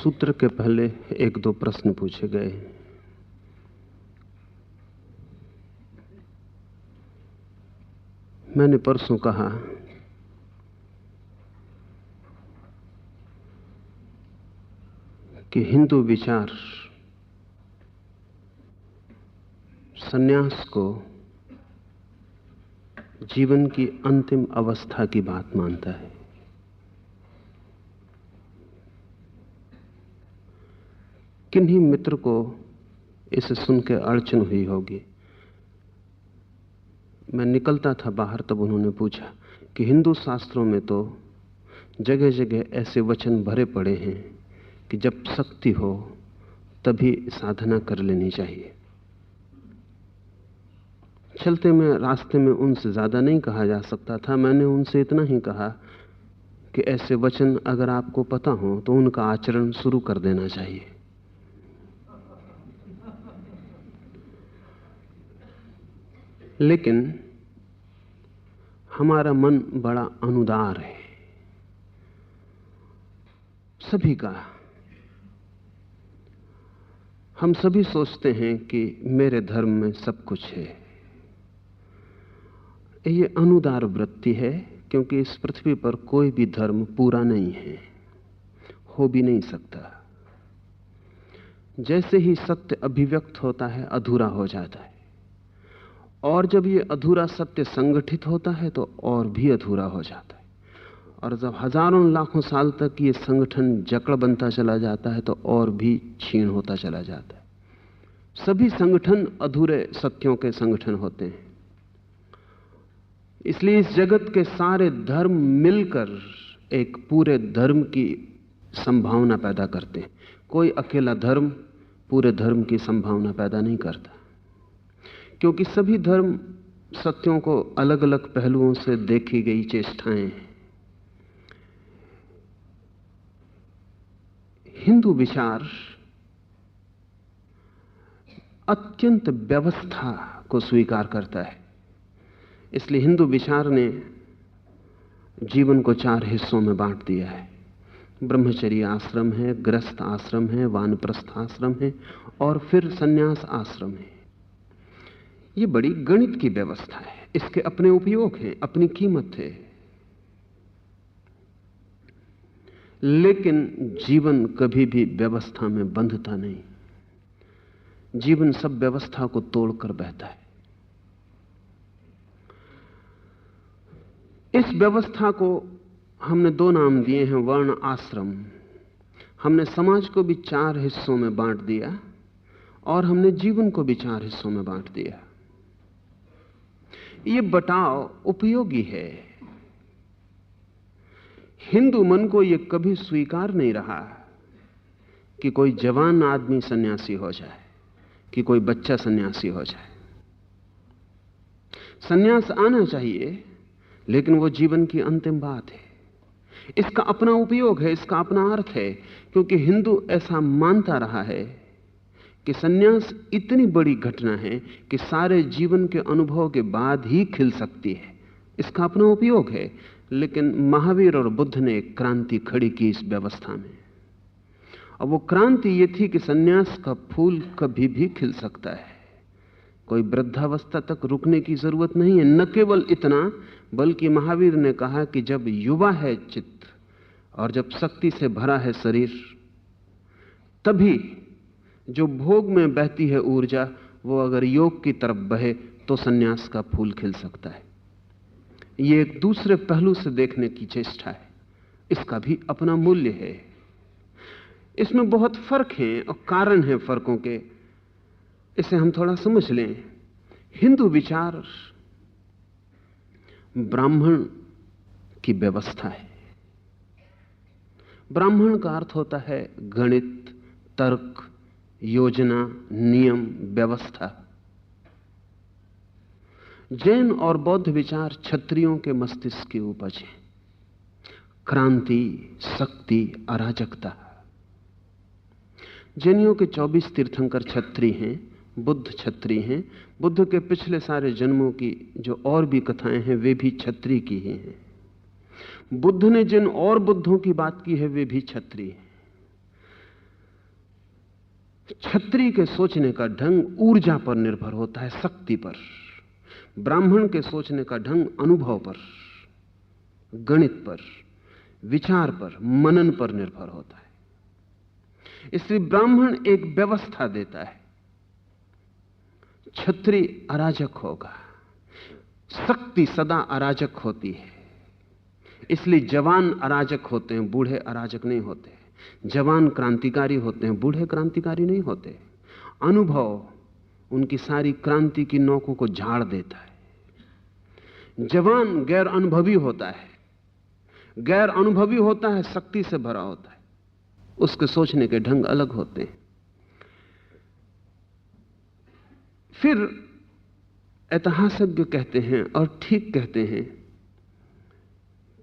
सूत्र के पहले एक दो प्रश्न पूछे गए। मैंने परसों कहा कि हिंदू विचार सन्यास को जीवन की अंतिम अवस्था की बात मानता है। किन्हीं मित्र को इसे सुन के अड़चन हुई होगी। मैं निकलता था बाहर, तब उन्होंने पूछा कि हिंदू शास्त्रों में तो जगह जगह ऐसे वचन भरे पड़े हैं कि जब शक्ति हो तभी साधना कर लेनी चाहिए। चलते में रास्ते में उनसे ज्यादा नहीं कहा जा सकता था। मैंने उनसे इतना ही कहा कि ऐसे वचन अगर आपको पता हो तो उनका आचरण शुरू कर देना चाहिए। लेकिन हमारा मन बड़ा अनुदार है, सभी का। हम सभी सोचते हैं कि मेरे धर्म में सब कुछ है। ये अनुदार वृत्ति है, क्योंकि इस पृथ्वी पर कोई भी धर्म पूरा नहीं है, हो भी नहीं सकता। जैसे ही सत्य अभिव्यक्त होता है अधूरा हो जाता है, और जब ये अधूरा सत्य संगठित होता है तो और भी अधूरा हो जाता है। और जब हजारों लाखों साल तक ये संगठन जकड़ बनता चला जाता है तो और भी क्षीण होता चला जाता है। सभी संगठन अधूरे सत्यों के संगठन होते हैं। इसलिए इस जगत के सारे धर्म मिलकर एक पूरे धर्म की संभावना पैदा करते हैं। कोई अकेला धर्म पूरे धर्म की संभावना पैदा नहीं करता, क्योंकि सभी धर्म सत्यों को अलग अलग पहलुओं से देखी गई चेष्टाएं हैं। हिंदू विचार अत्यंत व्यवस्था को स्वीकार करता है। इसलिए हिंदू विचार ने जीवन को 4 हिस्सों में बांट दिया है। ब्रह्मचर्य आश्रम है, गृहस्थ आश्रम है, वानप्रस्थ आश्रम है और फिर सन्यास आश्रम है। ये बड़ी गणित की व्यवस्था है। इसके अपने उपयोग हैं, अपनी कीमत है। लेकिन जीवन कभी भी व्यवस्था में बंधता नहीं। जीवन सब व्यवस्था को तोड़कर बहता है। इस व्यवस्था को हमने 2 नाम दिए हैं, वर्ण आश्रम। हमने समाज को भी 4 हिस्सों में बांट दिया और हमने जीवन को भी 4 हिस्सों में बांट दिया। ये बटाव उपयोगी है। हिंदू मन को यह कभी स्वीकार नहीं रहा कि कोई जवान आदमी सन्यासी हो जाए, कि कोई बच्चा सन्यासी हो जाए। सन्यास आना चाहिए, लेकिन वो जीवन की अंतिम बात है। इसका अपना उपयोग है, इसका अपना अर्थ है, क्योंकि हिंदू ऐसा मानता रहा है कि सन्यास इतनी बड़ी घटना है कि सारे जीवन के अनुभव के बाद ही खिल सकती है। इसका अपना उपयोग है। लेकिन महावीर और बुद्ध ने एक क्रांति खड़ी की इस व्यवस्था में, और वो क्रांति ये थी कि सन्यास का फूल कभी भी खिल सकता है। कोई वृद्धावस्था तक रुकने की जरूरत नहीं है। न केवल इतना, बल्कि महावीर ने कहा कि जब युवा है चित्त और जब शक्ति से भरा है शरीर, तभी जो भोग में बहती है ऊर्जा, वो अगर योग की तरफ बहे तो सन्यास का फूल खिल सकता है। ये एक दूसरे पहलू से देखने की चेष्टा है। इसका भी अपना मूल्य है। इसमें बहुत फर्क है और कारण है फर्कों के। इसे हम थोड़ा समझ लें। हिंदू विचार ब्राह्मण की व्यवस्था है। ब्राह्मण का अर्थ होता है गणित, तर्क, योजना, नियम, व्यवस्था। जैन और बौद्ध विचार क्षत्रियों के मस्तिष्क की उपज है। क्रांति, शक्ति, अराजकता। जैनियों के 24 तीर्थंकर क्षत्रिय हैं, बुद्ध क्षत्रिय हैं। बुद्ध के पिछले सारे जन्मों की जो और भी कथाएं हैं वे भी क्षत्रिय की ही हैं। बुद्ध ने जिन और बुद्धों की बात की है वे भी क्षत्रिय हैं। क्षत्रिय के सोचने का ढंग ऊर्जा पर निर्भर होता है, शक्ति पर। ब्राह्मण के सोचने का ढंग अनुभव पर, गणित पर, विचार पर, मनन पर निर्भर होता है। इसलिए ब्राह्मण एक व्यवस्था देता है, क्षत्रिय अराजक होगा। शक्ति सदा अराजक होती है, इसलिए जवान अराजक होते हैं, बूढ़े अराजक नहीं होते। जवान क्रांतिकारी होते हैं, बूढ़े क्रांतिकारी नहीं होते। अनुभव उनकी सारी क्रांति की नौकों को झाड़ देता है। जवान गैर अनुभवी होता है, गैर अनुभवी होता है, शक्ति से भरा होता है, उसके सोचने के ढंग अलग होते हैं। फिर ऐतिहासिज्ञ कहते हैं, और ठीक कहते हैं,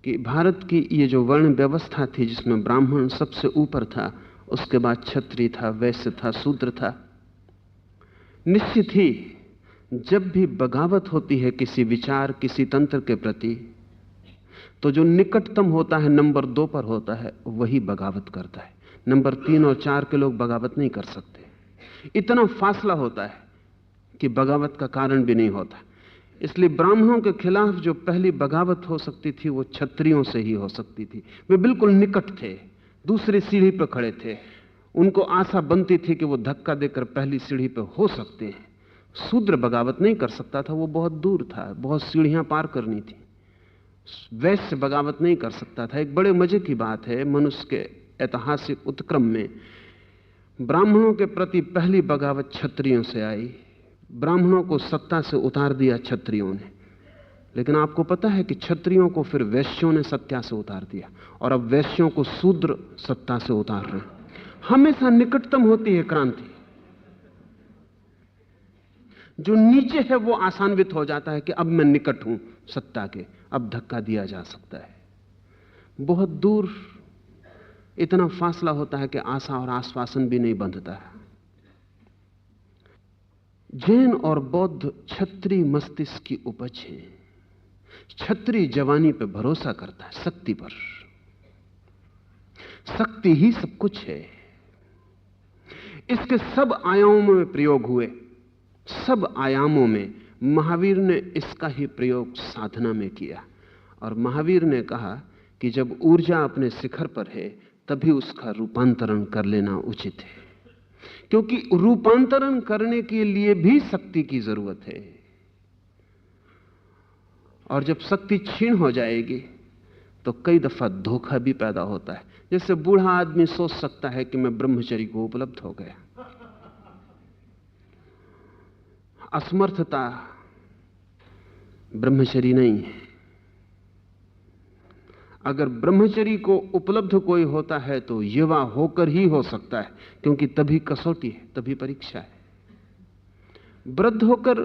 कि भारत की ये जो वर्ण व्यवस्था थी जिसमें ब्राह्मण सबसे ऊपर था, उसके बाद क्षत्रिय था, वैश्य था, शूद्र था, निश्चित ही जब भी बगावत होती है किसी विचार, किसी तंत्र के प्रति, तो जो निकटतम होता है, नंबर 2 पर होता है, वही बगावत करता है। नंबर 3 और 4 के लोग बगावत नहीं कर सकते। इतना फासला होता है कि बगावत का कारण भी नहीं होता। इसलिए ब्राह्मणों के खिलाफ जो पहली बगावत हो सकती थी वो क्षत्रियों से ही हो सकती थी। वे बिल्कुल निकट थे, दूसरी सीढ़ी पर खड़े थे, उनको आशा बनती थी कि वो धक्का देकर पहली सीढ़ी पर हो सकते हैं। शूद्र बगावत नहीं कर सकता था, वो बहुत दूर था, बहुत सीढ़ियां पार करनी थी। वैश्य बगावत नहीं कर सकता था। एक बड़े मजे की बात है, मनुष्य के ऐतिहासिक उत्क्रम में ब्राह्मणों के प्रति पहली बगावत क्षत्रियों से आई। ब्राह्मणों को सत्ता से उतार दिया क्षत्रियों ने, लेकिन आपको पता है कि क्षत्रियों को फिर वैश्यों ने सत्ता से उतार दिया, और अब वैश्यों को शूद्र सत्ता से उतार रहे हैं। हमेशा निकटतम होती है क्रांति, जो नीचे है वो आसान्वित हो जाता है कि अब मैं निकट हूं सत्ता के, अब धक्का दिया जा सकता है। बहुत दूर इतना फासला होता है कि आशा और आश्वासन भी नहीं बंधता है। जैन और बौद्ध क्षत्रिय मस्तिष्क की उपज है। क्षत्रिय जवानी पर भरोसा करता है, शक्ति पर। शक्ति ही सब कुछ है। इसके सब आयामों में प्रयोग हुए, सब आयामों में। महावीर ने इसका ही प्रयोग साधना में किया, और महावीर ने कहा कि जब ऊर्जा अपने शिखर पर है तभी उसका रूपांतरण कर लेना उचित है, क्योंकि रूपांतरण करने के लिए भी शक्ति की जरूरत है। और जब शक्ति क्षीण हो जाएगी तो कई दफा धोखा भी पैदा होता है। जैसे बूढ़ा आदमी सोच सकता है कि मैं ब्रह्मचर्य को उपलब्ध हो गया। असमर्थता ब्रह्मचर्य नहीं है। अगर ब्रह्मचर्य को उपलब्ध कोई होता है तो युवा होकर ही हो सकता है, क्योंकि तभी कसौटी है, तभी परीक्षा है। वृद्ध होकर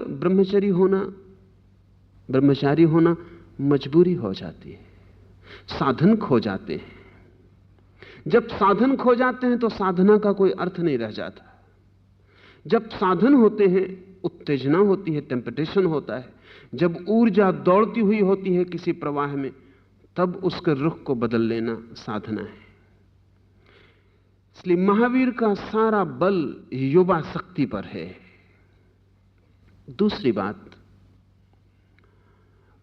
ब्रह्मचारी होना मजबूरी हो जाती है, साधन खो जाते हैं। जब साधन खो जाते हैं तो साधना का कोई अर्थ नहीं रह जाता। जब साधन होते हैं उत्तेजना होती है, टेम्पटेशन होता है। जब ऊर्जा दौड़ती हुई होती है किसी प्रवाह में, तब उसके रुख को बदल लेना साधना है। इसलिए महावीर का सारा बल युवा शक्ति पर है। दूसरी बात,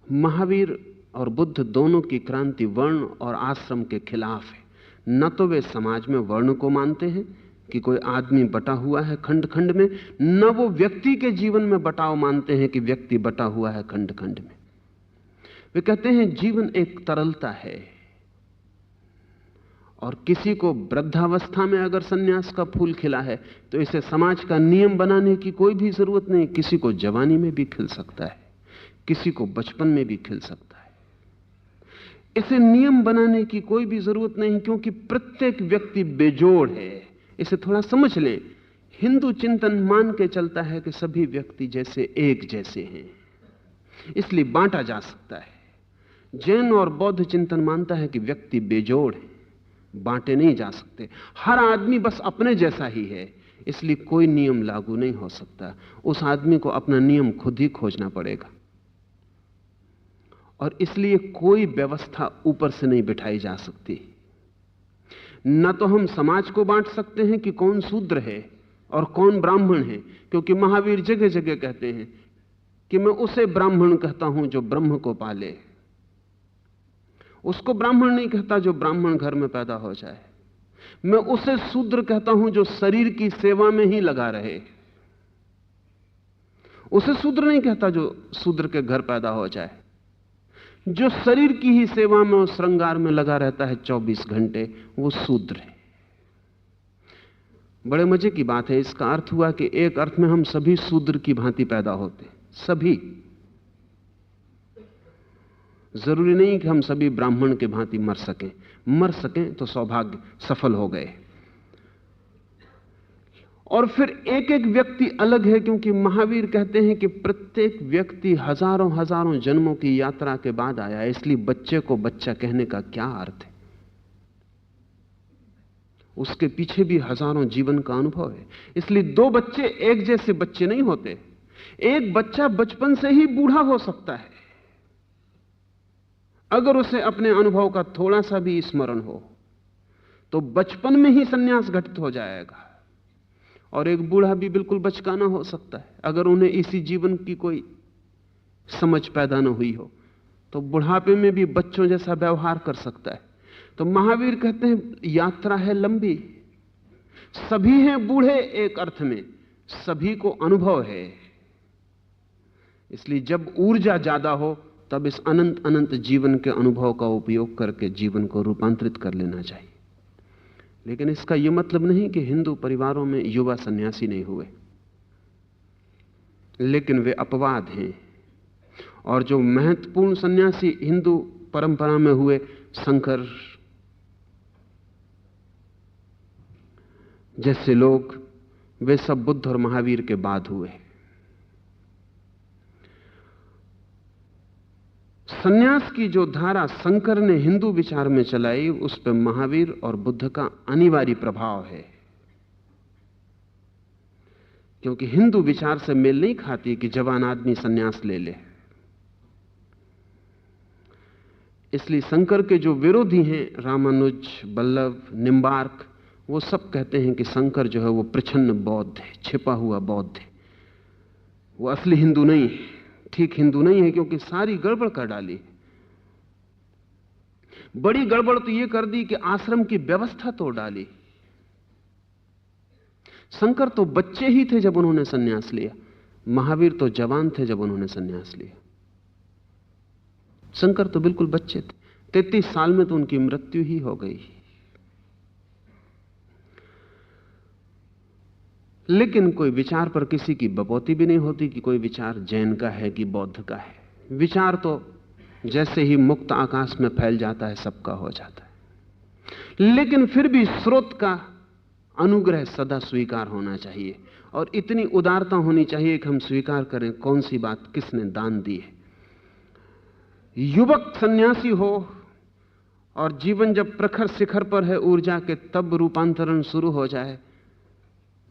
महावीर और बुद्ध दोनों की क्रांति वर्ण और आश्रम के खिलाफ है। न तो वे समाज में वर्ण को मानते हैं कि कोई आदमी बटा हुआ है खंड खंड में, न वो व्यक्ति के जीवन में बटाव मानते हैं कि व्यक्ति बटा हुआ है खंड खंड में। वे कहते हैं जीवन एक तरलता है, और किसी को वृद्धावस्था में अगर सन्यास का फूल खिला है तो इसे समाज का नियम बनाने की कोई भी जरूरत नहीं। किसी को जवानी में भी खिल सकता है, किसी को बचपन में भी खिल सकता है। इसे नियम बनाने की कोई भी जरूरत नहीं, क्योंकि प्रत्येक व्यक्ति बेजोड़ है। इसे थोड़ा समझ लें। हिंदू चिंतन मान के चलता है कि सभी व्यक्ति जैसे एक जैसे हैं, इसलिए बांटा जा सकता है। जैन और बौद्ध चिंतन मानता है कि व्यक्ति बेजोड़ है, बांटे नहीं जा सकते। हर आदमी बस अपने जैसा ही है, इसलिए कोई नियम लागू नहीं हो सकता। उस आदमी को अपना नियम खुद ही खोजना पड़ेगा, और इसलिए कोई व्यवस्था ऊपर से नहीं बिठाई जा सकती। न तो हम समाज को बांट सकते हैं कि कौन शूद्र है, और कौन ब्राह्मण है, क्योंकि महावीर जगह जगह कहते हैं कि मैं उसे ब्राह्मण कहता हूं जो ब्रह्म को पाले। उसको ब्राह्मण नहीं कहता जो ब्राह्मण घर में पैदा हो जाए। मैं उसे शूद्र कहता हूं जो शरीर की सेवा में ही लगा रहे। उसे शूद्र नहीं कहता जो शूद्र के घर पैदा हो जाए। जो शरीर की ही सेवा में और श्रृंगार में लगा रहता है 24 घंटे, वो शूद्र है। बड़े मजे की बात है। इसका अर्थ हुआ कि एक अर्थ में हम सभी शूद्र की भांति पैदा होते, सभी। जरूरी नहीं कि हम सभी ब्राह्मण के भांति मर सकें तो सौभाग्य, सफल हो गए। और फिर एक एक व्यक्ति अलग है, क्योंकि महावीर कहते हैं कि प्रत्येक व्यक्ति हजारों हजारों जन्मों की यात्रा के बाद आया है, इसलिए बच्चे को बच्चा कहने का क्या अर्थ है? उसके पीछे भी हजारों जीवन का अनुभव है। इसलिए दो बच्चे एक जैसे बच्चे नहीं होते। एक बच्चा बचपन से ही बूढ़ा हो सकता है अगर उसे अपने अनुभव का थोड़ा सा भी स्मरण हो, तो बचपन में ही संन्यास घटित हो जाएगा। और एक बूढ़ा भी बिल्कुल बचकाना हो सकता है अगर उन्हें इसी जीवन की कोई समझ पैदा न हुई हो, तो बुढ़ापे में भी बच्चों जैसा व्यवहार कर सकता है। तो महावीर कहते हैं यात्रा है लंबी, सभी हैं बूढ़े एक अर्थ में, सभी को अनुभव है। इसलिए जब ऊर्जा ज्यादा हो तब इस अनंत अनंत जीवन के अनुभव का उपयोग करके जीवन को रूपांतरित कर लेना चाहिए। लेकिन इसका यह मतलब नहीं कि हिंदू परिवारों में युवा सन्यासी नहीं हुए, लेकिन वे अपवाद हैं। और जो महत्वपूर्ण सन्यासी हिंदू परंपरा में हुए, शंकर जैसे लोग, वे सब बुद्ध और महावीर के बाद हुए। सन्यास की जो धारा शंकर ने हिंदू विचार में चलाई, उस पर महावीर और बुद्ध का अनिवार्य प्रभाव है, क्योंकि हिंदू विचार से मेल नहीं खाती कि जवान आदमी सन्यास ले ले। इसलिए शंकर के जो विरोधी हैं, रामानुज, वल्लभ, निम्बार्क, वो सब कहते हैं कि शंकर जो है वो प्रच्छन्न बौद्ध है, छिपा हुआ बौद्ध है, वो असली हिंदू नहीं है, ठीक हिंदू नहीं है, क्योंकि सारी गड़बड़ कर डाली। बड़ी गड़बड़ तो ये कर दी कि आश्रम की व्यवस्था तोड़ डाली। शंकर तो बच्चे ही थे जब उन्होंने सन्यास लिया, महावीर तो जवान थे जब उन्होंने सन्यास लिया। शंकर तो बिल्कुल बच्चे थे, 33 साल में तो उनकी मृत्यु ही हो गई। लेकिन कोई विचार पर किसी की बपौती भी नहीं होती कि कोई विचार जैन का है कि बौद्ध का है। विचार तो जैसे ही मुक्त आकाश में फैल जाता है सबका हो जाता है। लेकिन फिर भी स्रोत का अनुग्रह सदा स्वीकार होना चाहिए, और इतनी उदारता होनी चाहिए कि हम स्वीकार करें कौन सी बात किसने दान दी है। युवक सन्यासी हो और जीवन जब प्रखर शिखर पर है ऊर्जा के, तब रूपांतरण शुरू हो जाए,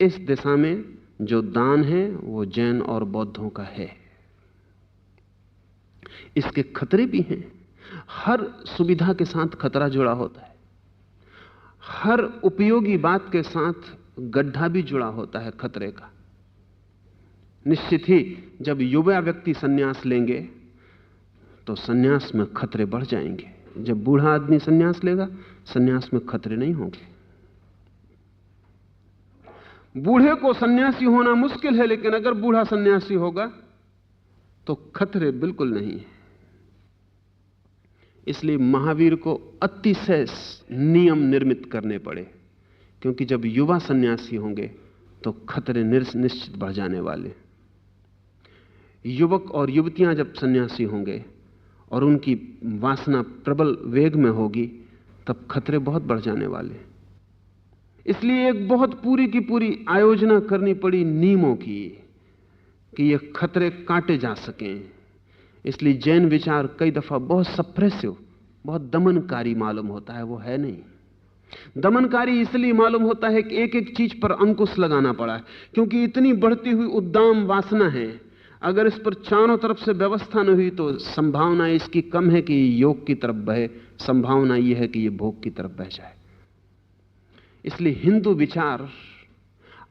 इस दिशा में जो दान है वो जैन और बौद्धों का है। इसके खतरे भी हैं। हर सुविधा के साथ खतरा जुड़ा होता है, हर उपयोगी बात के साथ गड्ढा भी जुड़ा होता है खतरे का। निश्चित ही जब युवा व्यक्ति सन्यास लेंगे तो सन्यास में खतरे बढ़ जाएंगे। जब बूढ़ा आदमी सन्यास लेगा, सन्यास में खतरे नहीं होंगे। बूढ़े को सन्यासी होना मुश्किल है, लेकिन अगर बूढ़ा सन्यासी होगा तो खतरे बिल्कुल नहीं है। इसलिए महावीर को अतिशय नियम निर्मित करने पड़े, क्योंकि जब युवा सन्यासी होंगे तो खतरे निश्चित बढ़ जाने वाले। युवक और युवतियां जब सन्यासी होंगे और उनकी वासना प्रबल वेग में होगी, तब खतरे बहुत बढ़ जाने वाले। इसलिए एक बहुत पूरी की पूरी आयोजना करनी पड़ी नियमों की कि ये खतरे काटे जा सकें। इसलिए जैन विचार कई दफा बहुत सप्रेसिव, बहुत दमनकारी मालूम होता है। वो है नहीं। दमनकारी इसलिए मालूम होता है कि एक एक चीज पर अंकुश लगाना पड़ा है, क्योंकि इतनी बढ़ती हुई उद्दाम वासना है। अगर इस पर चारों तरफ से व्यवस्था न हुई तो संभावना इसकी कम है कि योग की तरफ बहे, संभावना यह है कि यह भोग की तरफ बह जाए। इसलिए हिंदू विचार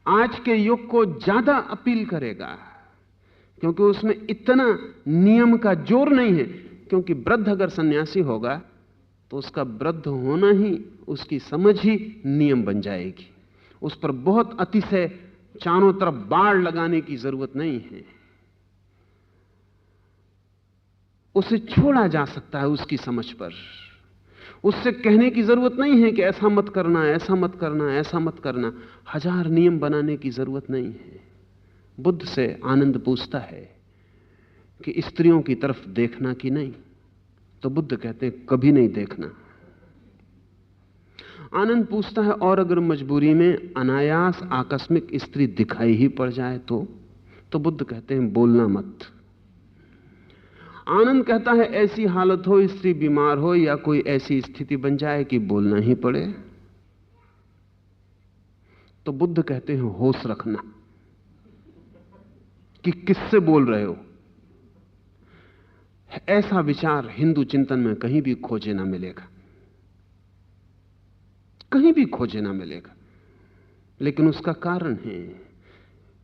आज के युग को ज्यादा अपील करेगा, क्योंकि उसमें इतना नियम का जोर नहीं है। क्योंकि वृद्ध अगर सन्यासी होगा तो उसका वृद्ध होना ही, उसकी समझ ही नियम बन जाएगी। उस पर बहुत अतिशय चारों तरफ बाड़ लगाने की जरूरत नहीं है, उसे छोड़ा जा सकता है उसकी समझ पर। उससे कहने की जरूरत नहीं है कि ऐसा मत करना, ऐसा मत करना, ऐसा मत करना। हजार नियम बनाने की जरूरत नहीं है। बुद्ध से आनंद पूछता है कि स्त्रियों की तरफ देखना कि नहीं, तो बुद्ध कहते हैं कभी नहीं देखना। आनंद पूछता है और अगर मजबूरी में अनायास आकस्मिक स्त्री दिखाई ही पड़ जाए तो बुद्ध कहते हैं बोलना मत। आनंद कहता है ऐसी हालत हो, स्त्री बीमार हो या कोई ऐसी स्थिति बन जाए कि बोलना ही पड़े, तो बुद्ध कहते हैं होश रखना कि किससे बोल रहे हो। ऐसा विचार हिंदू चिंतन में कहीं भी खोजे ना मिलेगा, कहीं भी खोजे ना मिलेगा। लेकिन उसका कारण है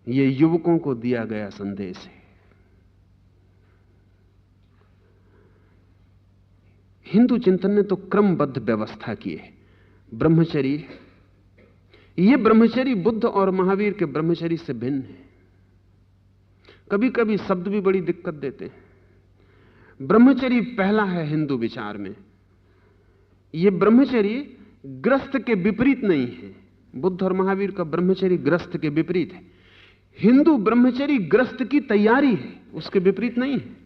ये युवकों को दिया गया संदेश है। हिंदू चिंतन ने तो क्रमबद्ध व्यवस्था की है। ब्रह्मचर्य, यह ब्रह्मचर्य बुद्ध और महावीर के ब्रह्मचर्य से भिन्न है। कभी कभी शब्द भी बड़ी दिक्कत देते हैं। ब्रह्मचर्य पहला है हिंदू विचार में। यह ब्रह्मचर्य ग्रस्त के विपरीत नहीं है। बुद्ध और महावीर का ब्रह्मचर्य ग्रस्त के विपरीत है। हिंदू ब्रह्मचर्य ग्रस्त की तैयारी है, उसके विपरीत नहीं है।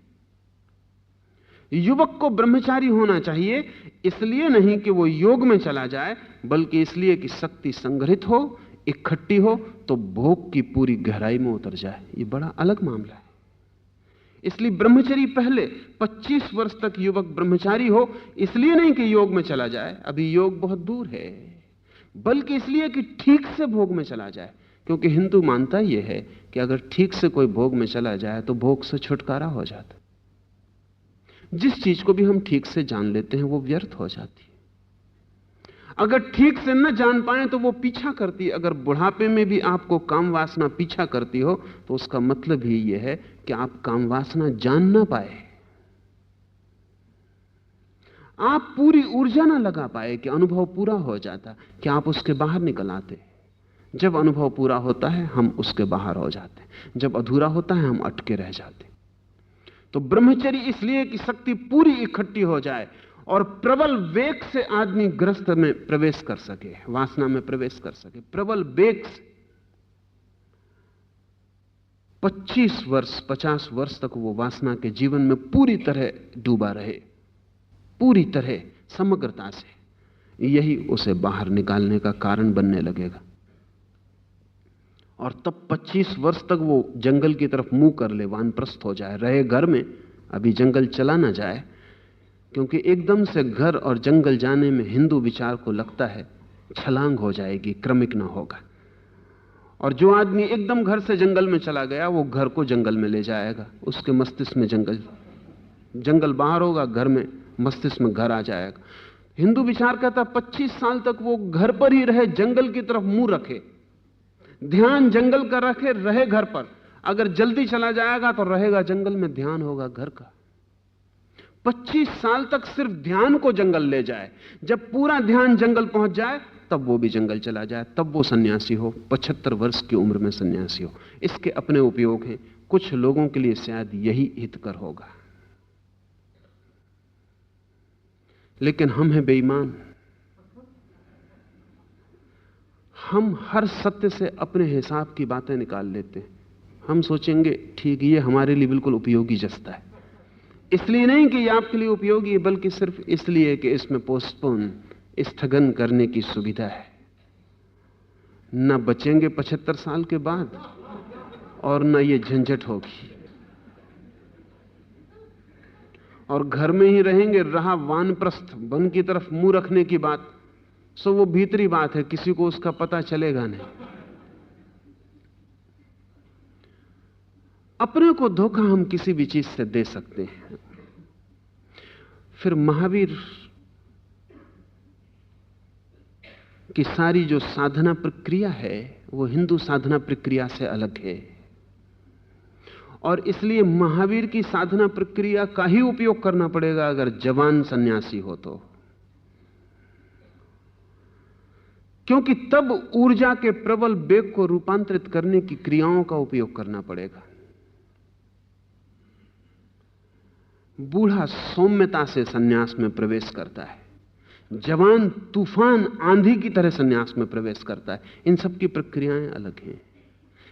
युवक को ब्रह्मचारी होना चाहिए, इसलिए नहीं कि वो योग में चला जाए, बल्कि इसलिए कि शक्ति संग्रहित हो, इकट्ठी हो, तो भोग की पूरी गहराई में उतर जाए। ये बड़ा अलग मामला है। इसलिए ब्रह्मचर्य पहले 25 वर्ष तक युवक ब्रह्मचारी हो, इसलिए नहीं कि योग में चला जाए, अभी योग बहुत दूर है, बल्कि इसलिए कि ठीक से भोग में चला जाए। क्योंकि हिंदू मानता यह है कि अगर ठीक से कोई भोग में चला जाए तो भोग से छुटकारा हो जाता। जिस चीज को भी हम ठीक से जान लेते हैं वो व्यर्थ हो जाती है। अगर ठीक से न जान पाए तो वो पीछा करती है। अगर बुढ़ापे में भी आपको काम वासना पीछा करती हो तो उसका मतलब ही यह है कि आप काम वासना जान ना पाए, आप पूरी ऊर्जा ना लगा पाए कि अनुभव पूरा हो जाता, कि आप उसके बाहर निकल आते। जब अनुभव पूरा होता है हम उसके बाहर हो जाते, जब अधूरा होता है हम अटके रह जाते। तो ब्रह्मचर्य इसलिए कि शक्ति पूरी इकट्ठी हो जाए और प्रबल वेग से आदमी ग्रस्त में प्रवेश कर सके, वासना में प्रवेश कर सके, प्रबल वेग से। 25 वर्ष 50 वर्ष तक वो वासना के जीवन में पूरी तरह डूबा रहे, पूरी तरह समग्रता से। यही उसे बाहर निकालने का कारण बनने लगेगा। और तब 25 वर्ष तक वो जंगल की तरफ मुंह कर ले, वानप्रस्थ हो जाए, रहे घर में, अभी जंगल चला ना जाए। क्योंकि एकदम से घर और जंगल जाने में हिंदू विचार को लगता है छलांग हो जाएगी, क्रमिक ना होगा। और जो आदमी एकदम घर से जंगल में चला गया वो घर को जंगल में ले जाएगा, उसके मस्तिष्क में जंगल बाहर होगा, घर में मस्तिष्क में घर आ जाएगा। हिंदू विचार कहता 25 साल तक वो घर पर ही रहे, जंगल की तरफ मुंह रखे, ध्यान जंगल का रखे, रहे घर पर। अगर जल्दी चला जाएगा तो रहेगा जंगल में, ध्यान होगा घर का। 25 साल तक सिर्फ ध्यान को जंगल ले जाए, जब पूरा ध्यान जंगल पहुंच जाए तब वो भी जंगल चला जाए, तब वो सन्यासी हो, 75 वर्ष की उम्र में सन्यासी हो। इसके अपने उपयोग हैं, कुछ लोगों के लिए शायद यही हितकर होगा। लेकिन हम हैं बेईमान। हम हर सत्य से अपने हिसाब की बातें निकाल लेते हैं। हम सोचेंगे ठीक ये हमारे लिए बिल्कुल उपयोगी जस्ता है, इसलिए नहीं कि ये आपके लिए उपयोगी है, बल्कि सिर्फ इसलिए कि इसमें पोस्टपोन, स्थगन करने की सुविधा है। न बचेंगे 75 साल के बाद और न ये झंझट होगी, और घर में ही रहेंगे। रहा वानप्रस्थ, वन की तरफ मुंह रखने की बात, सो वो भीतरी बात है, किसी को उसका पता चलेगा नहीं। अपने को धोखा हम किसी भी चीज से दे सकते हैं। फिर महावीर कि सारी जो साधना प्रक्रिया है वो हिंदू साधना प्रक्रिया से अलग है, और इसलिए महावीर की साधना प्रक्रिया का ही उपयोग करना पड़ेगा अगर जवान सन्यासी हो तो, क्योंकि तब ऊर्जा के प्रबल वेग को रूपांतरित करने की क्रियाओं का उपयोग करना पड़ेगा। बूढ़ा सौम्यता से सन्यास में प्रवेश करता है, जवान तूफान आंधी की तरह सन्यास में प्रवेश करता है। इन सब की प्रक्रियाएं अलग हैं।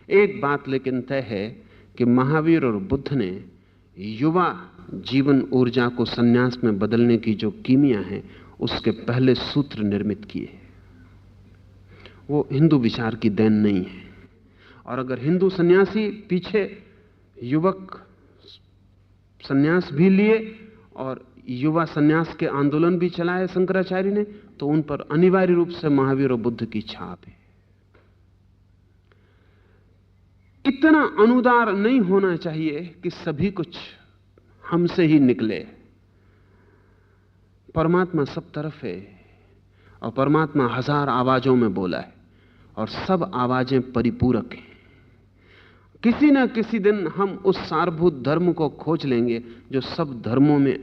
एक बात लेकिन तय है कि महावीर और बुद्ध ने युवा जीवन ऊर्जा को सन्यास में बदलने की जो कीमिया है उसके पहले सूत्र निर्मित किए। वो हिंदू विचार की देन नहीं है। और अगर हिंदू सन्यासी पीछे युवक सन्यास भी लिए और युवा सन्यास के आंदोलन भी चलाए शंकराचार्य ने, तो उन पर अनिवार्य रूप से महावीर और बुद्ध की छाप है। इतना अनुदार नहीं होना चाहिए कि सभी कुछ हमसे ही निकले। परमात्मा सब तरफ है और परमात्मा हजार आवाजों में बोला है और सब आवाजें परिपूरक हैं। किसी ना किसी दिन हम उस सारभूत धर्म को खोज लेंगे जो सब धर्मों में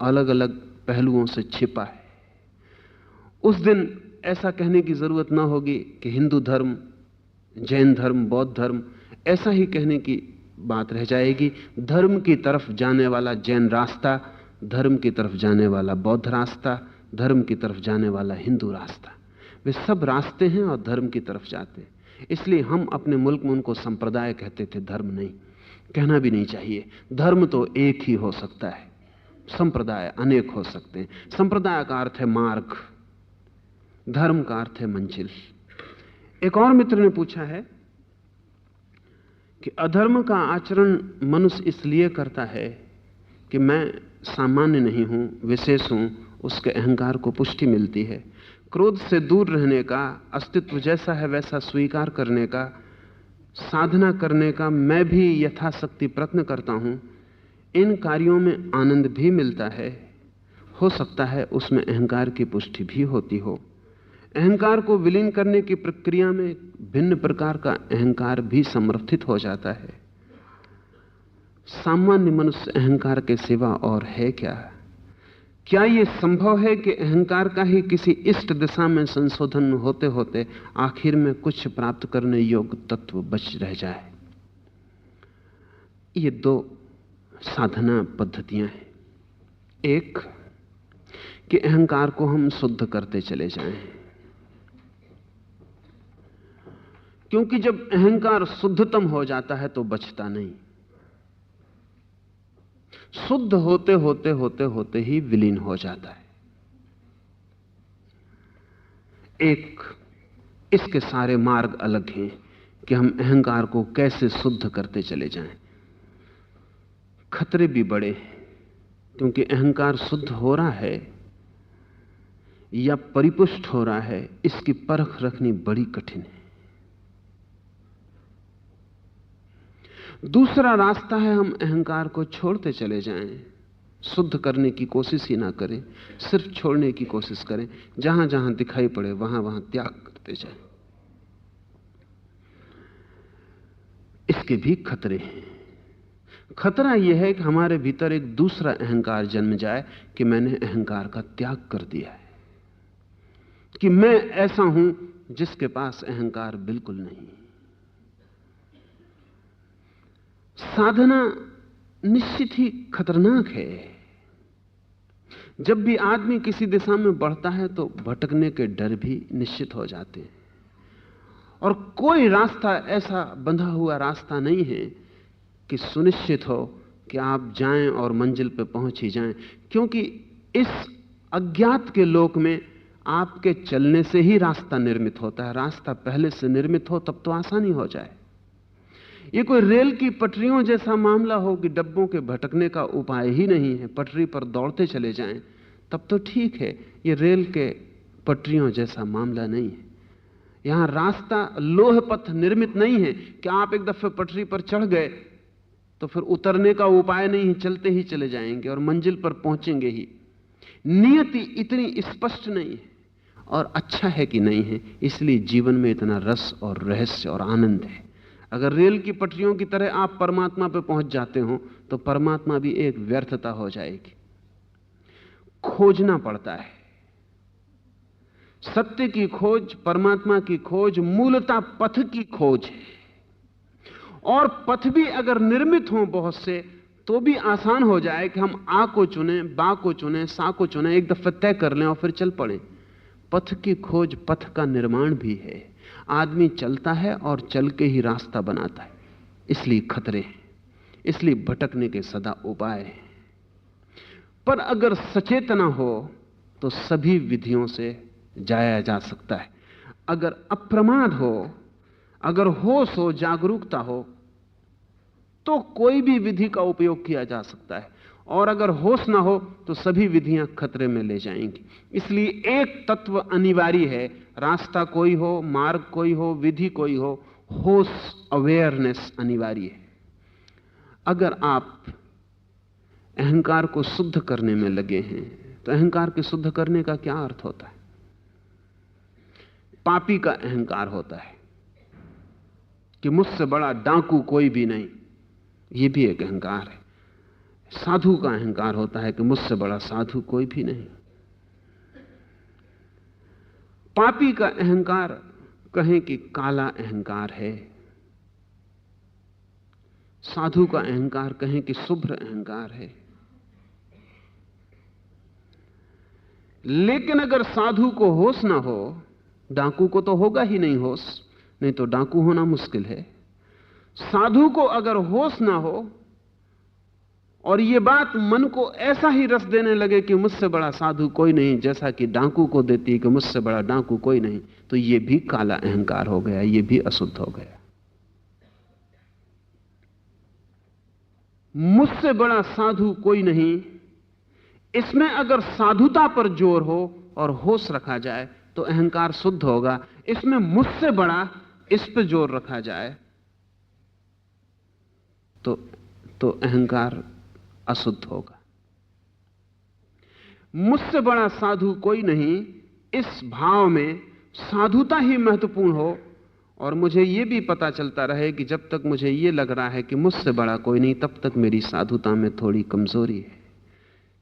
अलग अलग पहलुओं से छिपा है। उस दिन ऐसा कहने की जरूरत ना होगी कि हिंदू धर्म, जैन धर्म, बौद्ध धर्म, ऐसा ही कहने की बात रह जाएगी। धर्म की तरफ जाने वाला जैन रास्ता, धर्म की तरफ जाने वाला बौद्ध रास्ता, धर्म की तरफ जाने वाला हिंदू रास्ता, वे सब रास्ते हैं और धर्म की तरफ जाते हैं। इसलिए हम अपने मुल्क में उनको संप्रदाय कहते थे, धर्म नहीं, कहना भी नहीं चाहिए। धर्म तो एक ही हो सकता है, संप्रदाय अनेक हो सकते हैं। संप्रदाय का अर्थ है मार्ग, धर्म का अर्थ है मंजिल। एक और मित्र ने पूछा है कि अधर्म का आचरण मनुष्य इसलिए करता है कि मैं सामान्य नहीं हूं, विशेष हूं, उसके अहंकार को पुष्टि मिलती है। क्रोध से दूर रहने का, अस्तित्व जैसा है वैसा स्वीकार करने का, साधना करने का मैं भी यथाशक्ति प्रयत्न करता हूं। इन कार्यों में आनंद भी मिलता है। हो सकता है उसमें अहंकार की पुष्टि भी होती हो। अहंकार को विलीन करने की प्रक्रिया में भिन्न प्रकार का अहंकार भी समर्थित हो जाता है। सामान्य मनुष्य अहंकार के सिवा और है क्या? क्या यह संभव है कि अहंकार का ही किसी इष्ट दिशा में संशोधन होते होते आखिर में कुछ प्राप्त करने योग्य तत्व बच रह जाए? ये दो साधना पद्धतियां हैं। एक कि अहंकार को हम शुद्ध करते चले जाएं, क्योंकि जब अहंकार शुद्धतम हो जाता है तो बचता नहीं। शुद्ध होते होते होते होते ही विलीन हो जाता है। एक इसके सारे मार्ग अलग हैं कि हम अहंकार को कैसे शुद्ध करते चले जाएं। खतरे भी बड़े हैं, क्योंकि अहंकार शुद्ध हो रहा है या परिपुष्ट हो रहा है, इसकी परख रखनी बड़ी कठिन है। दूसरा रास्ता है हम अहंकार को छोड़ते चले जाएं, शुद्ध करने की कोशिश ही ना करें, सिर्फ छोड़ने की कोशिश करें। जहां जहां दिखाई पड़े वहां वहां त्याग करते जाएं। इसके भी खतरे हैं। खतरा यह है कि हमारे भीतर एक दूसरा अहंकार जन्म जाए कि मैंने अहंकार का त्याग कर दिया है, कि मैं ऐसा हूं जिसके पास अहंकार बिल्कुल नहीं। साधना निश्चित ही खतरनाक है। जब भी आदमी किसी दिशा में बढ़ता है तो भटकने के डर भी निश्चित हो जाते हैं, और कोई रास्ता ऐसा बंधा हुआ रास्ता नहीं है कि सुनिश्चित हो कि आप जाएं और मंजिल पे पहुंच ही जाएं, क्योंकि इस अज्ञात के लोक में आपके चलने से ही रास्ता निर्मित होता है। रास्ता पहले से निर्मित हो तब तो आसानी हो जाए। ये कोई रेल की पटरियों जैसा मामला हो कि डब्बों के भटकने का उपाय ही नहीं है, पटरी पर दौड़ते चले जाएं, तब तो ठीक है। ये रेल के पटरियों जैसा मामला नहीं है। यहां रास्ता लोह पथ निर्मित नहीं है कि आप एक दफे पटरी पर चढ़ गए तो फिर उतरने का उपाय नहीं है, चलते ही चले जाएंगे और मंजिल पर पहुंचेंगे ही। नियति इतनी स्पष्ट नहीं है और अच्छा है कि नहीं है, इसलिए जीवन में इतना रस और रहस्य और आनंद है। अगर रेल की पटरियों की तरह आप परमात्मा पर पहुंच जाते हो तो परमात्मा भी एक व्यर्थता हो जाएगी। खोजना पड़ता है। सत्य की खोज, परमात्मा की खोज मूलतः पथ की खोज है। और पथ भी अगर निर्मित हो बहुत से तो भी आसान हो जाए कि हम आ को चुने, बा को चुने, सा को चुने, एक दफा तय कर लें और फिर चल पड़े। पथ की खोज पथ का निर्माण भी है। आदमी चलता है और चल के ही रास्ता बनाता है, इसलिए खतरे हैं, इसलिए भटकने के सदा उपाय हैं। पर अगर सचेतना हो तो सभी विधियों से जाया जा सकता है। अगर अप्रमाद हो, अगर होश हो, जागरूकता हो, तो कोई भी विधि का उपयोग किया जा सकता है। और अगर होश ना हो तो सभी विधियां खतरे में ले जाएंगी। इसलिए एक तत्व अनिवार्य है, रास्ता कोई हो, मार्ग कोई हो, विधि कोई हो, होश, अवेयरनेस अनिवार्य है। अगर आप अहंकार को शुद्ध करने में लगे हैं तो अहंकार के शुद्ध करने का क्या अर्थ होता है? पापी का अहंकार होता है कि मुझसे बड़ा डाकू कोई भी नहीं, यह भी एक अहंकार है। साधु का अहंकार होता है कि मुझसे बड़ा साधु कोई भी नहीं। पापी का अहंकार कहें कि काला अहंकार है, साधु का अहंकार कहें कि शुभ्र अहंकार है। लेकिन अगर साधु को होश ना हो, डाकू को तो होगा ही नहीं होश, नहीं तो डाकू होना मुश्किल है। साधु को अगर होश ना हो और यह बात मन को ऐसा ही रस देने लगे कि मुझसे बड़ा साधु कोई नहीं, जैसा कि डाकू को देती है कि मुझसे बड़ा डाकू कोई नहीं, तो यह भी काला अहंकार हो गया, यह भी अशुद्ध हो गया। मुझसे बड़ा साधु कोई नहीं, इसमें अगर साधुता पर जोर हो और होश रखा जाए तो अहंकार शुद्ध होगा। इसमें मुझसे बड़ा, इस पर जोर रखा जाए तो अहंकार अशुद्ध होगा। मुझसे बड़ा साधु कोई नहीं, इस भाव में साधुता ही महत्वपूर्ण हो और मुझे यह भी पता चलता रहे कि जब तक मुझे यह लग रहा है कि मुझसे बड़ा कोई नहीं, तब तक मेरी साधुता में थोड़ी कमजोरी है।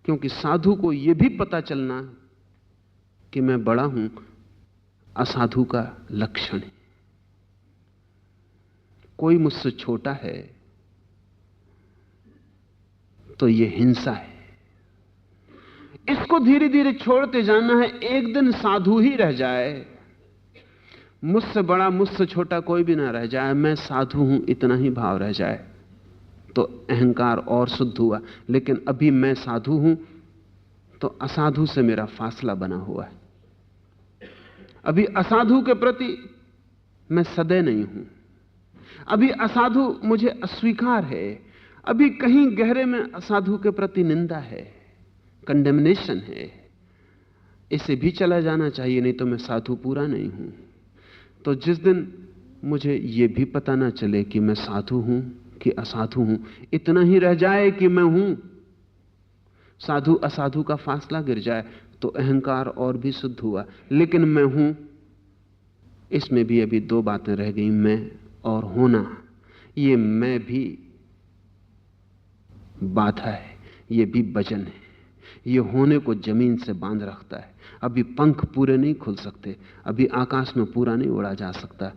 क्योंकि साधु को यह भी पता चलना कि मैं बड़ा हूं असाधु का लक्षण है। कोई मुझसे छोटा है तो यह हिंसा है। इसको धीरे धीरे छोड़ते जाना है, एक दिन साधु ही रह जाए, मुझसे बड़ा मुझसे छोटा कोई भी ना रह जाए, मैं साधु हूं इतना ही भाव रह जाए, तो अहंकार और शुद्ध हुआ। लेकिन अभी मैं साधु हूं तो असाधु से मेरा फासला बना हुआ है। अभी असाधु के प्रति मैं सदै नहीं हूं, अभी असाधु मुझे अस्वीकार है, अभी कहीं गहरे में असाधु के प्रति निंदा है, कंडेमनेशन है। इसे भी चला जाना चाहिए, नहीं तो मैं साधु पूरा नहीं हूं। तो जिस दिन मुझे यह भी पता ना चले कि मैं साधु हूं कि असाधु हूं, इतना ही रह जाए कि मैं हूं, साधु असाधु का फासला गिर जाए, तो अहंकार और भी शुद्ध हुआ। लेकिन मैं हूं, इसमें भी अभी दो बातें रह गई, मैं और होना। ये मैं भी बाधा है, ये भी वजन है, ये होने को जमीन से बांध रखता है। अभी पंख पूरे नहीं खुल सकते, अभी आकाश में पूरा नहीं उड़ा जा सकता।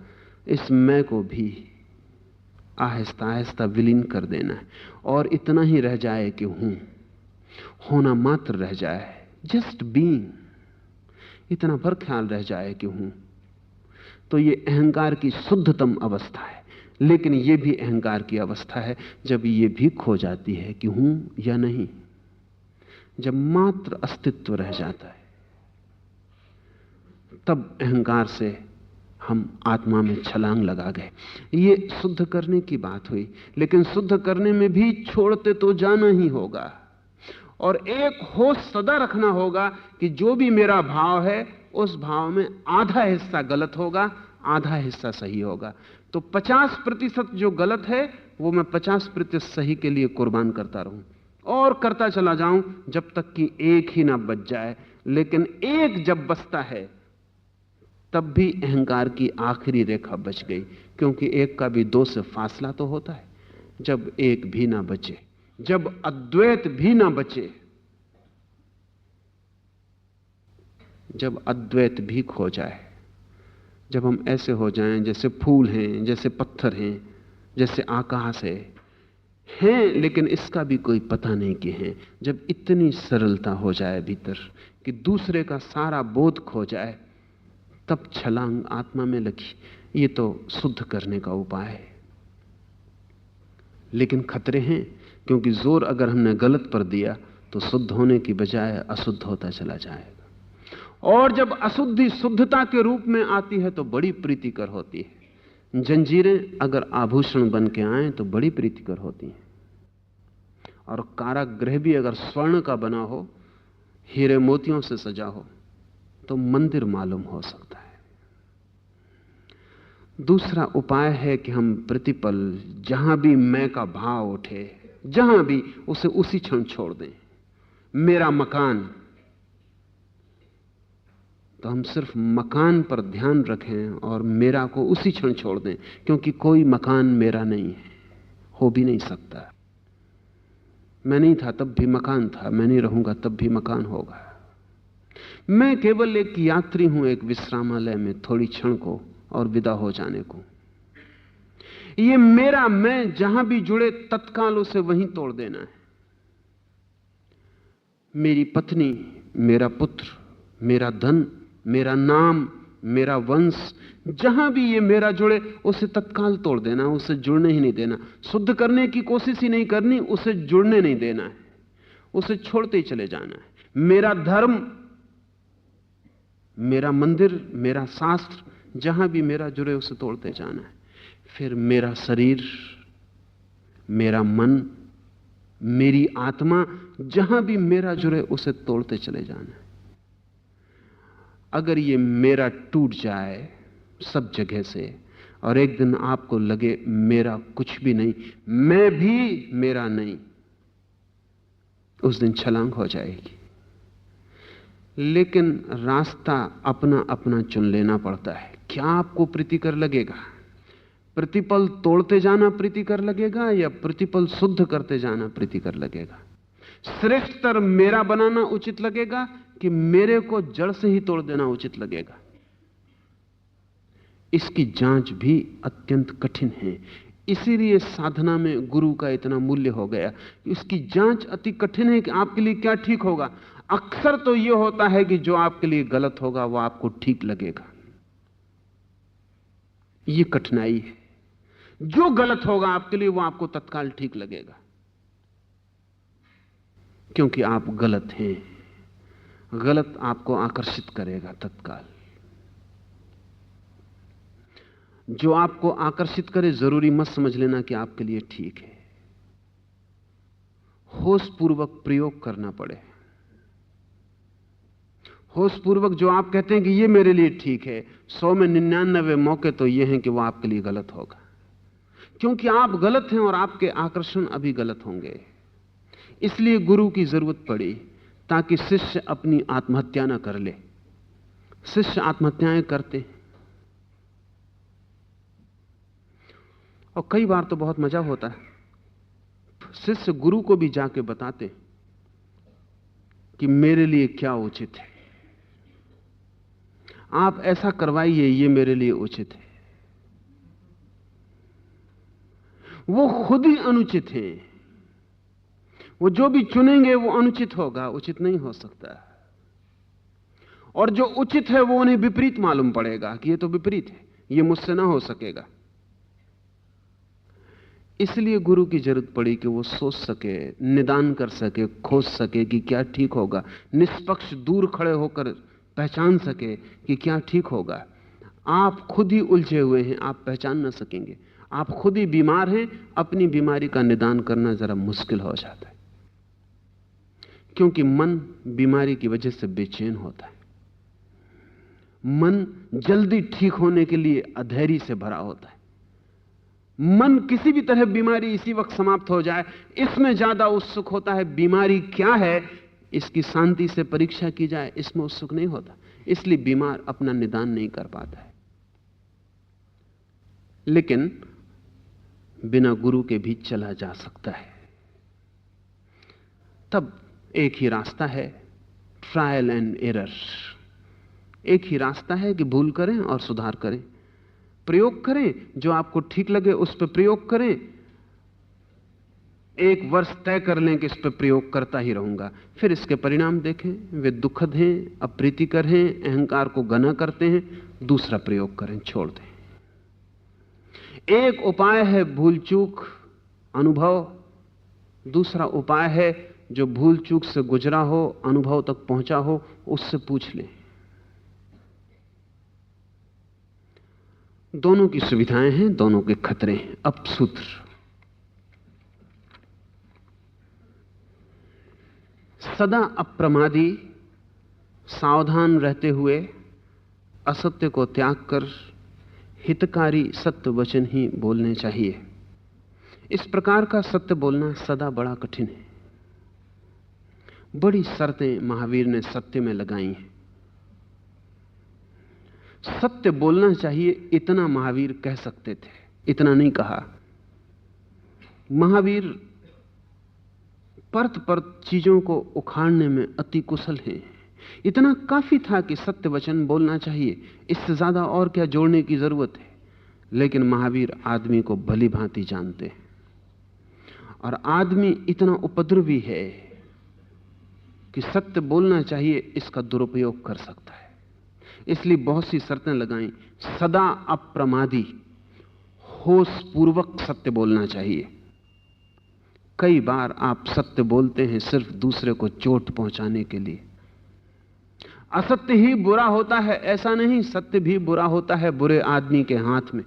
इस मैं को भी आहिस्ता आहिस्ता विलीन कर देना है और इतना ही रह जाए कि हूं, होना मात्र रह जाए, जस्ट बीइंग, इतना भर ख्याल रह जाए कि हूं। तो ये अहंकार की शुद्धतम अवस्था है। लेकिन यह भी अहंकार की अवस्था है जब यह भी खो जाती है कि हूं या नहीं, जब मात्र अस्तित्व रह जाता है, तब अहंकार से हम आत्मा में छलांग लगा गए। ये शुद्ध करने की बात हुई, लेकिन शुद्ध करने में भी छोड़ते तो जाना ही होगा और एक होश सदा रखना होगा कि जो भी मेरा भाव है उस भाव में आधा हिस्सा गलत होगा, आधा हिस्सा सही होगा। तो 50% जो गलत है वो मैं 50% सही के लिए कुर्बान करता रहूं और करता चला जाऊं जब तक कि एक ही ना बच जाए। लेकिन एक जब बचता है तब भी अहंकार की आखिरी रेखा बच गई, क्योंकि एक का भी दो से फासला तो होता है। जब एक भी ना बचे, जब अद्वैत भी ना बचे, जब अद्वैत भी खो जाए, जब हम ऐसे हो जाएं जैसे फूल हैं, जैसे पत्थर हैं, जैसे आकाश हैं लेकिन इसका भी कोई पता नहीं कि हैं, जब इतनी सरलता हो जाए भीतर कि दूसरे का सारा बोध खो जाए, तब छलांग आत्मा में लगी। ये तो शुद्ध करने का उपाय है। लेकिन खतरे हैं, क्योंकि जोर अगर हमने गलत पर दिया तो शुद्ध होने की बजाय अशुद्ध होता चला जाएगा। और जब अशुद्धि शुद्धता के रूप में आती है तो बड़ी प्रीतिकर होती है। जंजीरें अगर आभूषण बन के आए तो बड़ी प्रीतिकर होती हैं, और कारागृह भी अगर स्वर्ण का बना हो, हीरे मोतियों से सजा हो, तो मंदिर मालूम हो सकता है। दूसरा उपाय है कि हम प्रतिपल जहां भी मैं का भाव उठे, जहां भी, उसे उसी क्षण छोड़ दें। मेरा मकान, तो हम सिर्फ मकान पर ध्यान रखें और मेरा को उसी क्षण छोड़ दें, क्योंकि कोई मकान मेरा नहीं है, हो भी नहीं सकता। मैं नहीं था तब भी मकान था, मैं नहीं रहूंगा तब भी मकान होगा। मैं केवल एक यात्री हूं एक विश्रामालय में, थोड़ी क्षण को और विदा हो जाने को। ये मेरा मैं जहां भी जुड़े तत्काल उसे वहीं तोड़ देना है। मेरी पत्नी, मेरा पुत्र, मेरा धन, मेरा नाम, मेरा वंश, जहां भी ये मेरा जुड़े उसे तत्काल तोड़ देना, उसे जुड़ने ही नहीं देना। शुद्ध करने की कोशिश ही नहीं करनी, उसे जुड़ने नहीं देना है, उसे छोड़ते ही चले जाना है। मेरा धर्म, मेरा मंदिर, मेरा शास्त्र, जहां भी मेरा जुड़े उसे तोड़ते जाना है। फिर मेरा शरीर, मेरा मन, मेरी आत्मा, जहां भी मेरा जुड़े उसे तोड़ते चले जाना है। अगर ये मेरा टूट जाए सब जगह से और एक दिन आपको लगे मेरा कुछ भी नहीं, मैं भी मेरा नहीं, उस दिन छलांग हो जाएगी। लेकिन रास्ता अपना अपना चुन लेना पड़ता है। क्या आपको प्रीतिकर लगेगा? प्रतिपल तोड़ते जाना प्रीतिकर लगेगा या प्रतिपल शुद्ध करते जाना प्रीतिकर लगेगा? श्रेष्ठतर मेरा बनाना उचित लगेगा कि मेरे को जड़ से ही तोड़ देना उचित लगेगा? इसकी जांच भी अत्यंत कठिन है। इसीलिए साधना में गुरु का इतना मूल्य हो गया। इसकी जांच अति कठिन है कि आपके लिए क्या ठीक होगा। अक्सर तो यह होता है कि जो आपके लिए गलत होगा वो आपको ठीक लगेगा। यह कठिनाई है। जो गलत होगा आपके लिए वो आपको तत्काल ठीक लगेगा, क्योंकि आप गलत हैं। गलत आपको आकर्षित करेगा तत्काल। जो आपको आकर्षित करे जरूरी मत समझ लेना कि आपके लिए ठीक है। होश पूर्वक प्रयोग करना पड़े। होश पूर्वक जो आप कहते हैं कि ये मेरे लिए ठीक है, 100 में 99 मौके तो ये हैं कि वो आपके लिए गलत होगा, क्योंकि आप गलत हैं और आपके आकर्षण अभी गलत होंगे। इसलिए गुरु की जरूरत पड़ी ताकि शिष्य अपनी आत्महत्या न कर ले। शिष्य आत्महत्याएं करते हैं, और कई बार तो बहुत मजा होता है। शिष्य गुरु को भी जाके बताते कि मेरे लिए क्या उचित है, आप ऐसा करवाइए, ये मेरे लिए उचित है। वो खुद ही अनुचित हैं। वो जो भी चुनेंगे वो अनुचित होगा, उचित नहीं हो सकता। और जो उचित है वो उन्हें विपरीत मालूम पड़ेगा कि ये तो विपरीत है, ये मुझसे ना हो सकेगा। इसलिए गुरु की जरूरत पड़ी कि वो सोच सके, निदान कर सके, खोज सके कि क्या ठीक होगा, निष्पक्ष दूर खड़े होकर पहचान सके कि क्या ठीक होगा। आप खुद ही उलझे हुए हैं, आप पहचान ना सकेंगे। आप खुद ही बीमार हैं, अपनी बीमारी का निदान करना जरा मुश्किल हो जाता है, क्योंकि मन बीमारी की वजह से बेचैन होता है। मन जल्दी ठीक होने के लिए अधैर्य से भरा होता है। मन किसी भी तरह बीमारी इसी वक्त समाप्त हो जाए, इसमें ज्यादा उत्सुक होता है बीमारी क्या है, इसकी शांति से परीक्षा की जाए, इसमें उत्सुक नहीं होता। इसलिए बीमार अपना निदान नहीं कर पाता है। लेकिन बिना गुरु के भी चला जा सकता है। तब एक ही रास्ता है, ट्रायल एंड एरर। एक ही रास्ता है कि भूल करें और सुधार करें, प्रयोग करें, जो आपको ठीक लगे उस पर प्रयोग करें। एक वर्ष तय कर लें कि इस पर प्रयोग करता ही रहूंगा, फिर इसके परिणाम देखें, वे दुखद हैं, अप्रीतिकर हैं, अहंकार को घना करते हैं, दूसरा प्रयोग करें, छोड़ दें। एक उपाय है भूल चूक अनुभव, दूसरा उपाय है जो भूल चूक से गुजरा हो, अनुभव तक पहुंचा हो, उससे पूछ लें। दोनों की सुविधाएं हैं, दोनों के खतरे हैं। अब सूत्र, सदा अप्रमादी, सावधान रहते हुए असत्य को त्याग कर हितकारी सत्य वचन ही बोलने चाहिए। इस प्रकार का सत्य बोलना सदा बड़ा कठिन है। बड़ी शर्तें महावीर ने सत्य में लगाई हैं। सत्य बोलना चाहिए, इतना महावीर कह सकते थे, इतना नहीं कहा। महावीर परत परत चीजों को उखाड़ने में अति कुशल हैं। इतना काफी था कि सत्य वचन बोलना चाहिए, इससे ज्यादा और क्या जोड़ने की जरूरत है। लेकिन महावीर आदमी को भली भांति जानते हैं, और आदमी इतना उपद्रवी है कि सत्य बोलना चाहिए इसका दुरुपयोग कर सकता है। इसलिए बहुत सी शर्तें लगाई। सदा अप्रमादी, होश पूर्वक सत्य बोलना चाहिए। कई बार आप सत्य बोलते हैं सिर्फ दूसरे को चोट पहुंचाने के लिए। असत्य ही बुरा होता है ऐसा नहीं, सत्य भी बुरा होता है बुरे आदमी के हाथ में।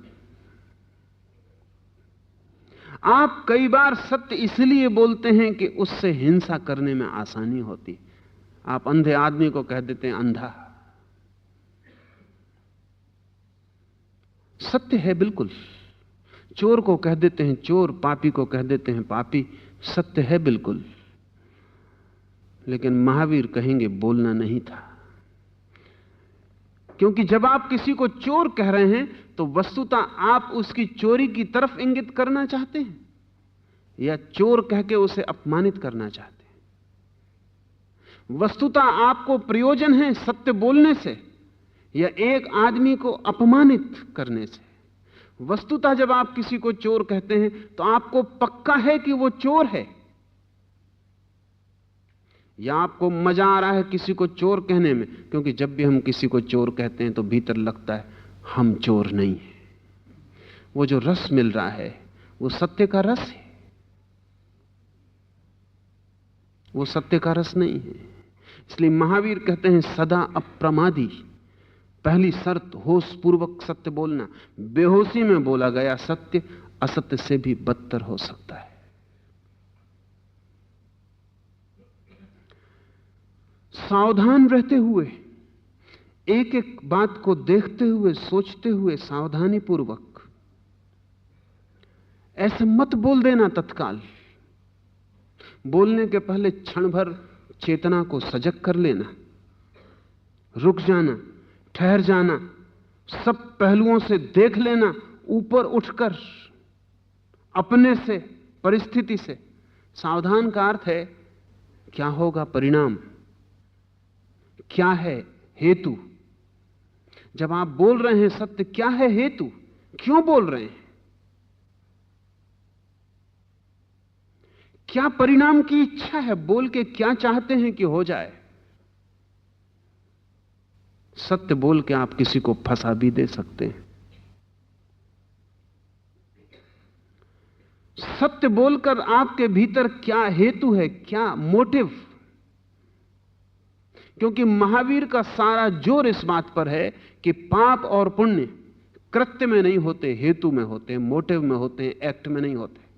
आप कई बार सत्य इसलिए बोलते हैं कि उससे हिंसा करने में आसानी होती। आप अंधे आदमी को कह देते हैं अंधा, सत्य है बिल्कुल। चोर को कह देते हैं चोर, पापी को कह देते हैं पापी, सत्य है बिल्कुल। लेकिन महावीर कहेंगे बोलना नहीं था, क्योंकि जब आप किसी को चोर कह रहे हैं तो वस्तुतः आप उसकी चोरी की तरफ इंगित करना चाहते हैं, या चोर कह के उसे अपमानित करना चाहते हैं। वस्तुतः आपको प्रयोजन है सत्य बोलने से या एक आदमी को अपमानित करने से। वस्तुतः जब आप किसी को चोर कहते हैं तो आपको पक्का है कि वो चोर है, या आपको मजा आ रहा है किसी को चोर कहने में, क्योंकि जब भी हम किसी को चोर कहते हैं तो भीतर लगता है हम चोर नहीं हैं। वो जो रस मिल रहा है वो सत्य का रस है, वो सत्य का रस नहीं है। इसलिए महावीर कहते हैं सदा अप्रमादी। पहली शर्त होश पूर्वक सत्य बोलना। बेहोशी में बोला गया सत्य असत्य से भी बदतर हो सकता है। सावधान रहते हुए, एक एक बात को देखते हुए, सोचते हुए, सावधानी पूर्वक। ऐसे मत बोल देना तत्काल। बोलने के पहले क्षण भर चेतना को सजग कर लेना, रुक जाना, ठहर जाना, सब पहलुओं से देख लेना, ऊपर उठकर, अपने से, परिस्थिति से। सावधान का अर्थ है क्या होगा परिणाम, क्या है हेतु। जब आप बोल रहे हैं सत्य, क्या है हेतु, क्यों बोल रहे हैं, क्या परिणाम की इच्छा है, बोल के क्या चाहते हैं कि हो जाए। सत्य बोल के आप किसी को फंसा भी दे सकते हैं। सत्य बोलकर आपके भीतर क्या हेतु है, क्या मोटिव। क्योंकि महावीर का सारा जोर इस बात पर है कि पाप और पुण्य कृत्य में नहीं होते, हेतु में होते हैं, मोटिव में होते हैं, एक्ट में नहीं होते।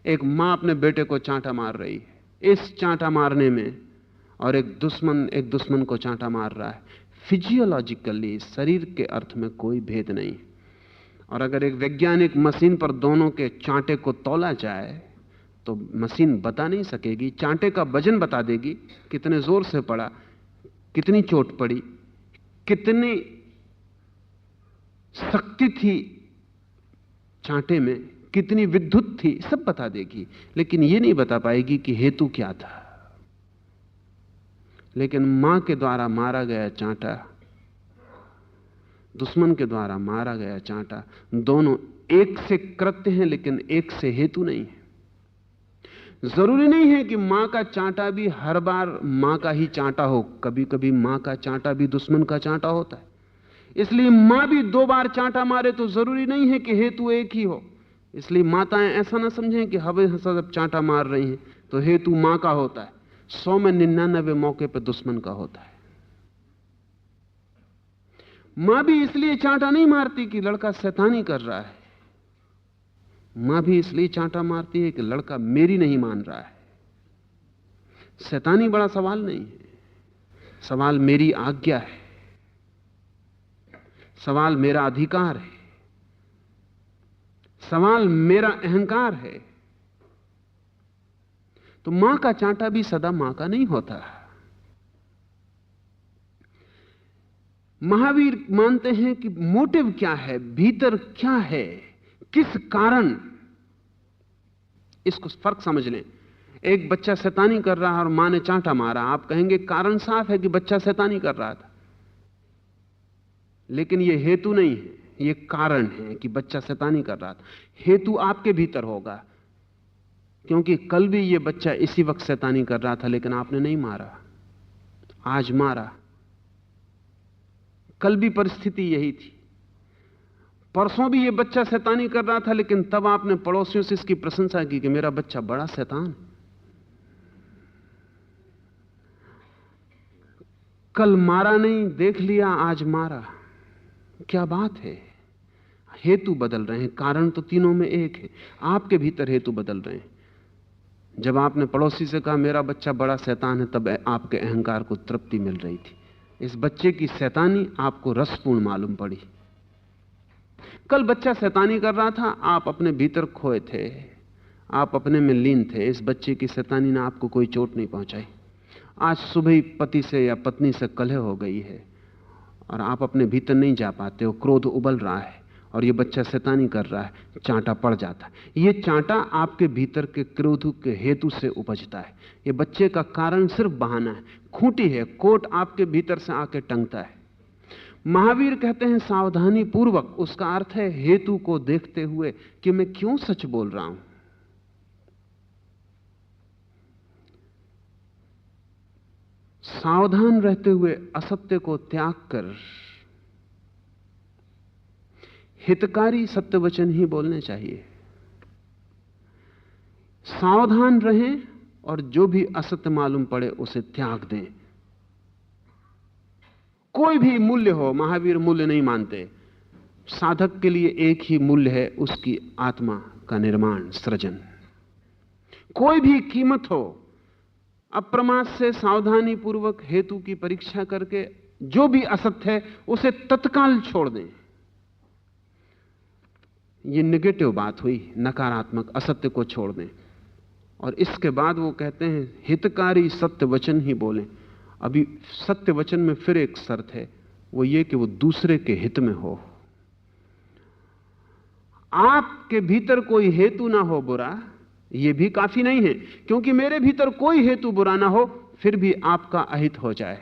एक मां अपने बेटे को चांटा मार रही है, इस चांटा मारने में, और एक दुश्मन को चांटा मार रहा है, फिजियोलॉजिकली शरीर के अर्थ में कोई भेद नहीं। और अगर एक वैज्ञानिक मशीन पर दोनों के चांटे को तौला जाए तो मशीन बता नहीं सकेगी, चांटे का वजन बता देगी, कितने जोर से पड़ा, कितनी चोट पड़ी, कितनी शक्ति थी चांटे में, कितनी विद्युत थी, सब बता देगी, लेकिन यह नहीं बता पाएगी कि हेतु क्या था। लेकिन मां के द्वारा मारा गया चांटा, दुश्मन के द्वारा मारा गया चांटा, दोनों एक से कृत्य हैं लेकिन एक से हेतु नहीं है। जरूरी नहीं है कि मां का चांटा भी हर बार मां का ही चांटा हो, कभी कभी मां का चांटा भी दुश्मन का चांटा होता है। इसलिए मां भी 2 बार चांटा मारे तो जरूरी नहीं है कि हेतु एक ही हो। इसलिए माताएं ऐसा ना समझें कि हवे सब चांटा मार रही हैं तो हेतु मां का होता है। 100 में 99 मौके पर दुश्मन का होता है। मां भी इसलिए चांटा नहीं मारती कि लड़का शैतानी कर रहा है, मां भी इसलिए चांटा मारती है कि लड़का मेरी नहीं मान रहा है। शैतानी बड़ा सवाल नहीं है, सवाल मेरी आज्ञा है, सवाल मेरा अधिकार है, सवाल मेरा अहंकार है। तो मां का चांटा भी सदा मां का नहीं होता। महावीर मानते हैं कि मोटिव क्या है, भीतर क्या है, किस कारण, इसको फर्क समझ लें। एक बच्चा शैतानी कर रहा है और मां ने चांटा मारा, आप कहेंगे कारण साफ है कि बच्चा शैतानी कर रहा था, लेकिन यह हेतु नहीं है, यह कारण है कि बच्चा शैतानी कर रहा था। हेतु आपके भीतर होगा, क्योंकि कल भी यह बच्चा इसी वक्त शैतानी कर रहा था लेकिन आपने नहीं मारा, आज मारा। कल भी परिस्थिति यही थी, परसों भी यह बच्चा शैतानी कर रहा था लेकिन तब आपने पड़ोसियों से इसकी प्रशंसा की कि मेरा बच्चा बड़ा शैतान है। कल मारा नहीं, देख लिया, आज मारा। क्या बात है। हेतु बदल रहे हैं, कारण तो तीनों में एक है। आपके भीतर हेतु बदल रहे हैं। जब आपने पड़ोसी से कहा मेरा बच्चा बड़ा शैतान है, तब आपके अहंकार को तृप्ति मिल रही थी। इस बच्चे की शैतानी आपको रसपूर्ण मालूम पड़ी। कल बच्चा शैतानी कर रहा था, आप अपने भीतर खोए थे, आप अपने में लीन थे। इस बच्चे की शैतानी ने आपको कोई चोट नहीं पहुंचाई। आज सुबह ही पति से या पत्नी से कलह हो गई है और आप अपने भीतर नहीं जा पाते हो, क्रोध उबल रहा है और ये बच्चा शैतानी कर रहा है, चांटा पड़ जाता है। ये चांटा आपके भीतर के क्रोध के हेतु से उपजता है। ये बच्चे का कारण सिर्फ बहाना है, खूंटी है, कोट आपके भीतर से आके टंगता है। महावीर कहते हैं सावधानी पूर्वक, उसका अर्थ है हेतु को देखते हुए कि मैं क्यों सच बोल रहा हूं। सावधान रहते हुए असत्य को त्याग कर हितकारी सत्य वचन ही बोलने चाहिए। सावधान रहें और जो भी असत्य मालूम पड़े उसे त्याग दें। कोई भी मूल्य हो, महावीर मूल्य नहीं मानते। साधक के लिए एक ही मूल्य है, उसकी आत्मा का निर्माण, सृजन। कोई भी कीमत हो, अप्रमाद से सावधानी पूर्वक हेतु की परीक्षा करके जो भी असत्य है उसे तत्काल छोड़ दें। यह नेगेटिव बात हुई, नकारात्मक असत्य को छोड़ दें। और इसके बाद वो कहते हैं हितकारी सत्य वचन ही बोलें। अभी सत्य वचन में फिर एक शर्त है, वो ये कि वो दूसरे के हित में हो। आपके भीतर कोई हेतु ना हो बुरा, ये भी काफी नहीं है, क्योंकि मेरे भीतर कोई हेतु बुरा ना हो फिर भी आपका अहित हो जाए।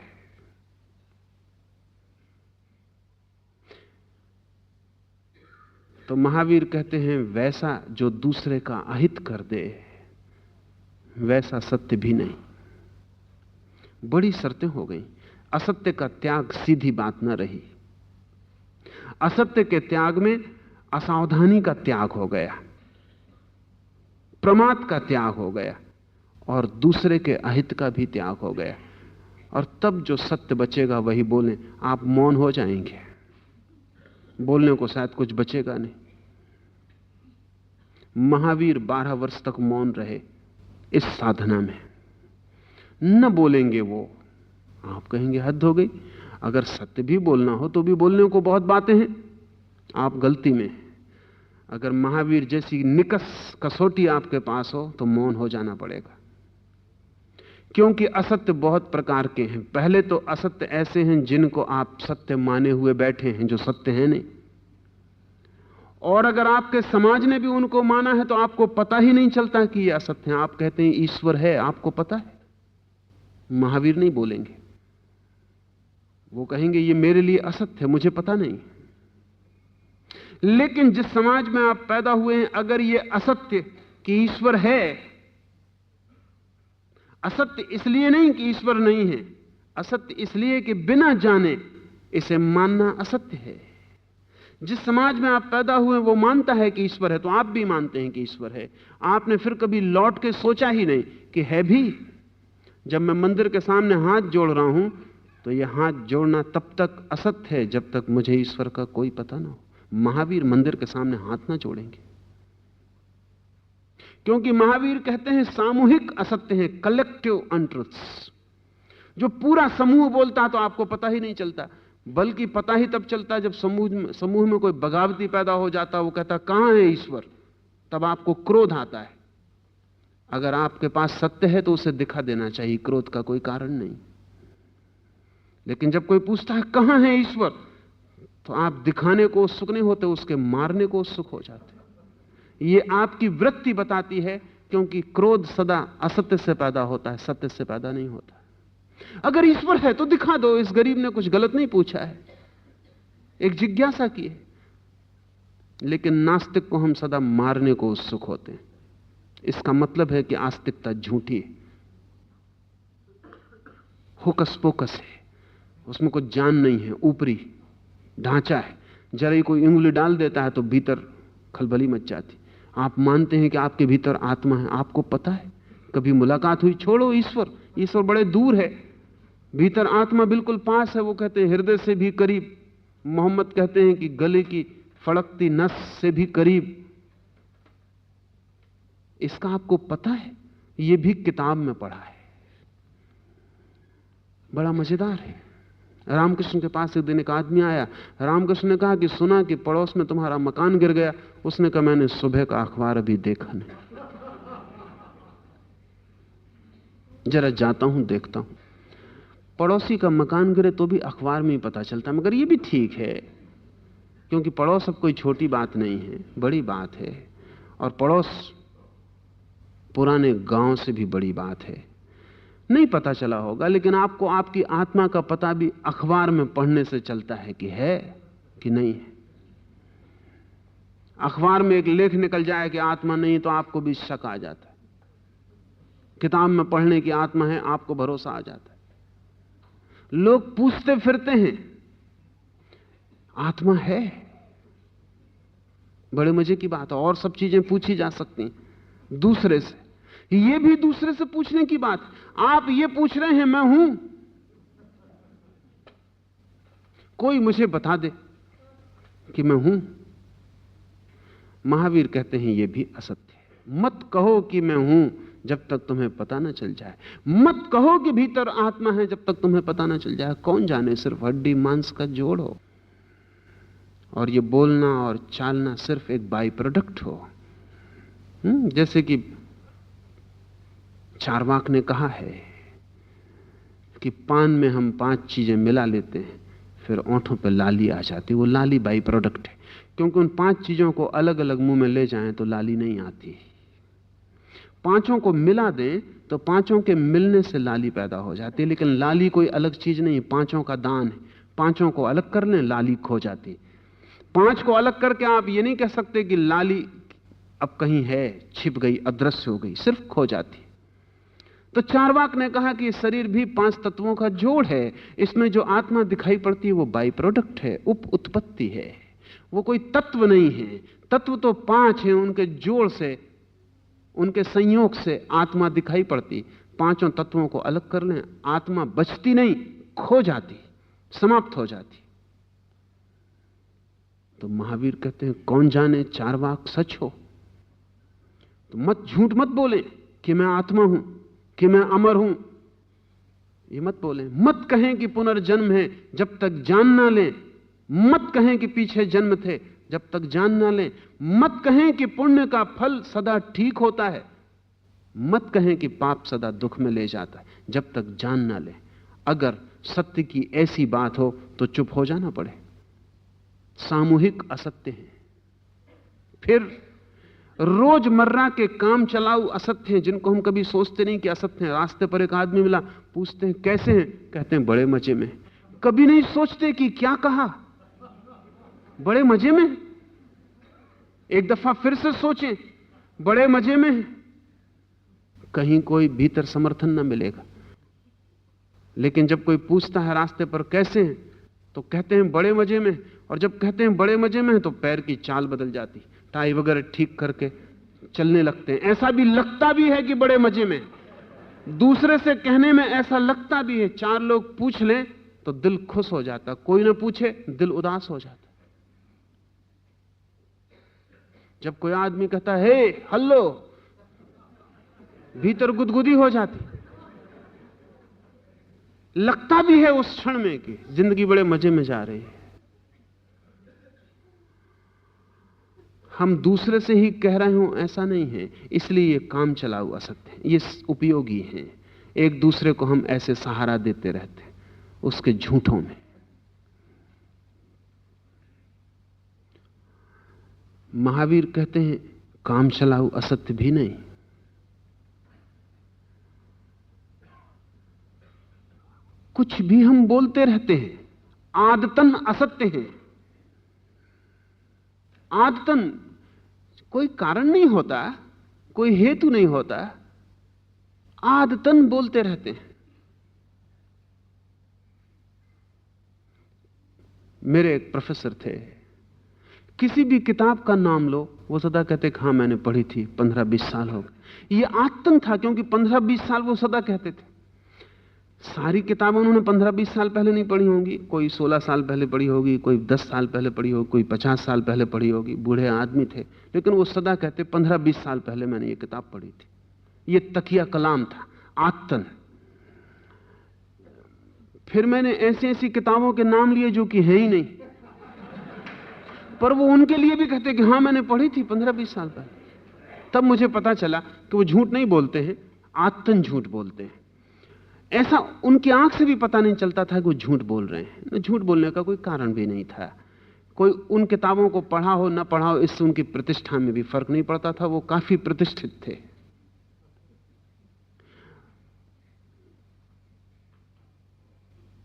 तो महावीर कहते हैं वैसा जो दूसरे का अहित कर दे वैसा सत्य भी नहीं। बड़ी शर्तें हो गई। असत्य का त्याग सीधी बात न रही। असत्य के त्याग में असावधानी का त्याग हो गया, प्रमाद का त्याग हो गया और दूसरे के अहित का भी त्याग हो गया। और तब जो सत्य बचेगा वही बोलें। आप मौन हो जाएंगे, बोलने को शायद कुछ बचेगा नहीं। महावीर 12 वर्ष तक मौन रहे इस साधना में, न बोलेंगे वो। आप कहेंगे हद हो गई, अगर सत्य भी बोलना हो तो भी बोलने को बहुत बातें हैं। आप गलती में। अगर महावीर जैसी निकस कसौटी आपके पास हो तो मौन हो जाना पड़ेगा, क्योंकि असत्य बहुत प्रकार के हैं। पहले तो असत्य ऐसे हैं जिनको आप सत्य माने हुए बैठे हैं, जो सत्य है नहीं। और अगर आपके समाज ने भी उनको माना है तो आपको पता ही नहीं चलता कि ये असत्य है। आप कहते हैं ईश्वर है, आपको पता है। महावीर नहीं बोलेंगे, वो कहेंगे ये मेरे लिए असत्य है, मुझे पता नहीं। लेकिन जिस समाज में आप पैदा हुए हैं, अगर ये असत्य कि ईश्वर है, असत्य इसलिए नहीं कि ईश्वर नहीं है, असत्य इसलिए कि बिना जाने इसे मानना असत्य है। जिस समाज में आप पैदा हुए वो मानता है कि ईश्वर है, तो आप भी मानते हैं कि ईश्वर है। आपने फिर कभी लौट के सोचा ही नहीं कि है भी। जब मैं मंदिर के सामने हाथ जोड़ रहा हूं तो यह हाथ जोड़ना तब तक असत्य है जब तक मुझे ईश्वर का कोई पता ना हो। महावीर मंदिर के सामने हाथ ना जोड़ेंगे, क्योंकि महावीर कहते हैं सामूहिक असत्य है, कलेक्टिव अनट्रुथ्स। जो पूरा समूह बोलता है तो आपको पता ही नहीं चलता, बल्कि पता ही तब चलता है जब समूह में कोई बगावती पैदा हो जाता, वो कहता कहां है ईश्वर, तब आपको क्रोध आता है। अगर आपके पास सत्य है तो उसे दिखा देना चाहिए, क्रोध का कोई कारण नहीं। लेकिन जब कोई पूछता है कहां है ईश्वर, तो आप दिखाने को उत्सुक नहीं होते, उसके मारने को उत्सुक हो जाते। ये आपकी वृत्ति बताती है, क्योंकि क्रोध सदा असत्य से पैदा होता है, सत्य से पैदा नहीं होता। अगर ईश्वर है तो दिखा दो, इस गरीब ने कुछ गलत नहीं पूछा है, एक जिज्ञासा की है। लेकिन नास्तिक को हम सदा मारने को उत्सुक होते हैं। इसका मतलब है कि आस्तिकता झूठी है, होकस पोकस है, उसमें कुछ जान नहीं है, ऊपरी ढांचा है। जरा ही कोई उंगली डाल देता है तो भीतर खलबली मच जाती। आप मानते हैं कि आपके भीतर आत्मा है, आपको पता है, कभी मुलाकात हुई? छोड़ो ईश्वर बड़े दूर है, भीतर आत्मा बिल्कुल पास है। वो कहते हैं हृदय से भी करीब। मोहम्मद कहते हैं कि गले की फड़कती नस से भी करीब। इसका आपको पता है? ये भी किताब में पढ़ा है। बड़ा मजेदार है। रामकृष्ण के पास एक दिन एक आदमी आया। रामकृष्ण ने कहा कि सुना कि पड़ोस में तुम्हारा मकान गिर गया। उसने कहा मैंने सुबह का अखबार अभी देखा नहीं, जरा जाता हूं देखता हूं। पड़ोसी का मकान गिरे तो भी अखबार में ही पता चलता। मगर ये भी ठीक है, क्योंकि पड़ोस अब कोई छोटी बात नहीं है, बड़ी बात है। और पड़ोस पुराने गांव से भी बड़ी बात है। नहीं पता चला होगा, लेकिन आपको आपकी आत्मा का पता भी अखबार में पढ़ने से चलता है कि है कि नहीं है। अखबार में एक लेख निकल जाए कि आत्मा नहीं, तो आपको भी शक आ जाता है। किताब में पढ़ने की आत्मा है, आपको भरोसा आ जाता है। लोग पूछते फिरते हैं आत्मा है, बड़े मजे की बात है। और सब चीजें पूछी जा सकती हैं दूसरे से, ये भी दूसरे से पूछने की बात। आप ये पूछ रहे हैं मैं हूं, कोई मुझे बता दे कि मैं हूं। महावीर कहते हैं ये भी असत्य है। मत कहो कि मैं हूं जब तक तुम्हें पता ना चल जाए। मत कहो कि भीतर आत्मा है जब तक तुम्हें पता ना चल जाए। कौन जाने, सिर्फ हड्डी मांस का जोड़ हो और ये बोलना और चालना सिर्फ एक बाई प्रोडक्ट हो। जैसे कि चार्वाक ने कहा है कि पान में हम 5 चीजें मिला लेते हैं, फिर ओंठों पे लाली आ जाती। वो लाली बाई प्रोडक्ट है, क्योंकि उन 5 चीजों को अलग अलग मुंह में ले जाएं तो लाली नहीं आती। 5 को मिला दें तो 5 के मिलने से लाली पैदा हो जाती है। लेकिन लाली कोई अलग चीज नहीं, 5 का दान है। 5 को अलग कर लें, लाली खो जाती। 5 को अलग करके आप ये नहीं कह सकते कि लाली अब कहीं है, छिप गई, अदृश्य हो गई, सिर्फ खो जाती। तो चार्वाक ने कहा कि शरीर भी 5 तत्वों का जोड़ है। इसमें जो आत्मा दिखाई पड़ती है वो बाई प्रोडक्ट है, उप उत्पत्ति है, वो कोई तत्व नहीं है। तत्व तो 5 हैं, उनके जोड़ से, उनके संयोग से आत्मा दिखाई पड़ती। 5 तत्वों को अलग कर लें, आत्मा बचती नहीं, खो जाती, समाप्त हो जाती। तो महावीर कहते हैं कौन जाने चार्वाक सच हो। तो मत झूठ मत बोलें कि मैं आत्मा हूं, कि मैं अमर हूं, ये मत बोलें। मत कहें कि पुनर्जन्म है जब तक जान ना लें। मत कहें कि पीछे जन्म थे जब तक जान ना लें। मत कहें कि पुण्य का फल सदा ठीक होता है। मत कहें कि पाप सदा दुख में ले जाता है, जब तक जान ना ले। अगर सत्य की ऐसी बात हो तो चुप हो जाना पड़े। सामूहिक असत्य है, फिर रोजमर्रा के काम चलाऊ असत्य हैं जिनको हम कभी सोचते नहीं कि असत्य हैं। रास्ते पर एक आदमी मिला, पूछते हैं कैसे हैं, कहते हैं बड़े मजे में। कभी नहीं सोचते कि क्या कहा, बड़े मजे में। एक दफा फिर से सोचें, बड़े मजे में। कहीं कोई भीतर समर्थन ना मिलेगा। लेकिन जब कोई पूछता है रास्ते पर कैसे हैं, तो कहते हैं बड़े मजे में। और जब कहते हैं बड़े मजे में तो पैर की चाल बदल जाती, टाई वगैरह ठीक करके चलने लगते हैं। ऐसा भी लगता भी है कि बड़े मजे में, दूसरे से कहने में ऐसा लगता भी है। चार लोग पूछ लें तो दिल खुश हो जाता, कोई ना पूछे दिल उदास हो जाता। जब कोई आदमी कहता है हे हल्लो, भीतर गुदगुदी हो जाती। लगता भी है उस क्षण में कि जिंदगी बड़े मजे में जा रही है। हम दूसरे से ही कह रहे हो ऐसा नहीं है, इसलिए ये काम चलाऊ असत्य है, ये उपयोगी है। एक दूसरे को हम ऐसे सहारा देते रहते हैं उसके झूठों में। महावीर कहते हैं काम चलाऊ असत्य भी नहीं, कुछ भी हम बोलते रहते हैं आदतन असत्य है। आदतन कोई कारण नहीं होता, कोई हेतु नहीं होता, आदतन बोलते रहते हैं। मेरे एक प्रोफेसर थे, किसी भी किताब का नाम लो वो सदा कहते कि हाँ मैंने पढ़ी थी, 15-20 साल हो गए। ये आदतन था, क्योंकि 15-20 साल वो सदा कहते थे। सारी किताबें उन्होंने 15-20 साल पहले नहीं पढ़ी होंगी, कोई 16 साल पहले पढ़ी होगी, कोई 10 साल पहले पढ़ी होगी, कोई 50 साल पहले पढ़ी होगी। बूढ़े आदमी थे, लेकिन वो सदा कहते 15-20 साल पहले मैंने ये किताब पढ़ी थी। ये तकिया कलाम था, आदतन। फिर मैंने ऐसी ऐसी किताबों के नाम लिए जो कि है ही नहीं, पर वो उनके लिए भी कहते कि हाँ मैंने पढ़ी थी 15-20 साल पहले। तब मुझे पता चला कि वो झूठ नहीं बोलते हैं, आदतन झूठ बोलते हैं। ऐसा उनकी आंख से भी पता नहीं चलता था कि वो झूठ बोल रहे हैं। झूठ बोलने का कोई कारण भी नहीं था। कोई उन किताबों को पढ़ा हो ना पढ़ा हो, इससे उनकी प्रतिष्ठा में भी फर्क नहीं पड़ता था। वो काफी प्रतिष्ठित थे।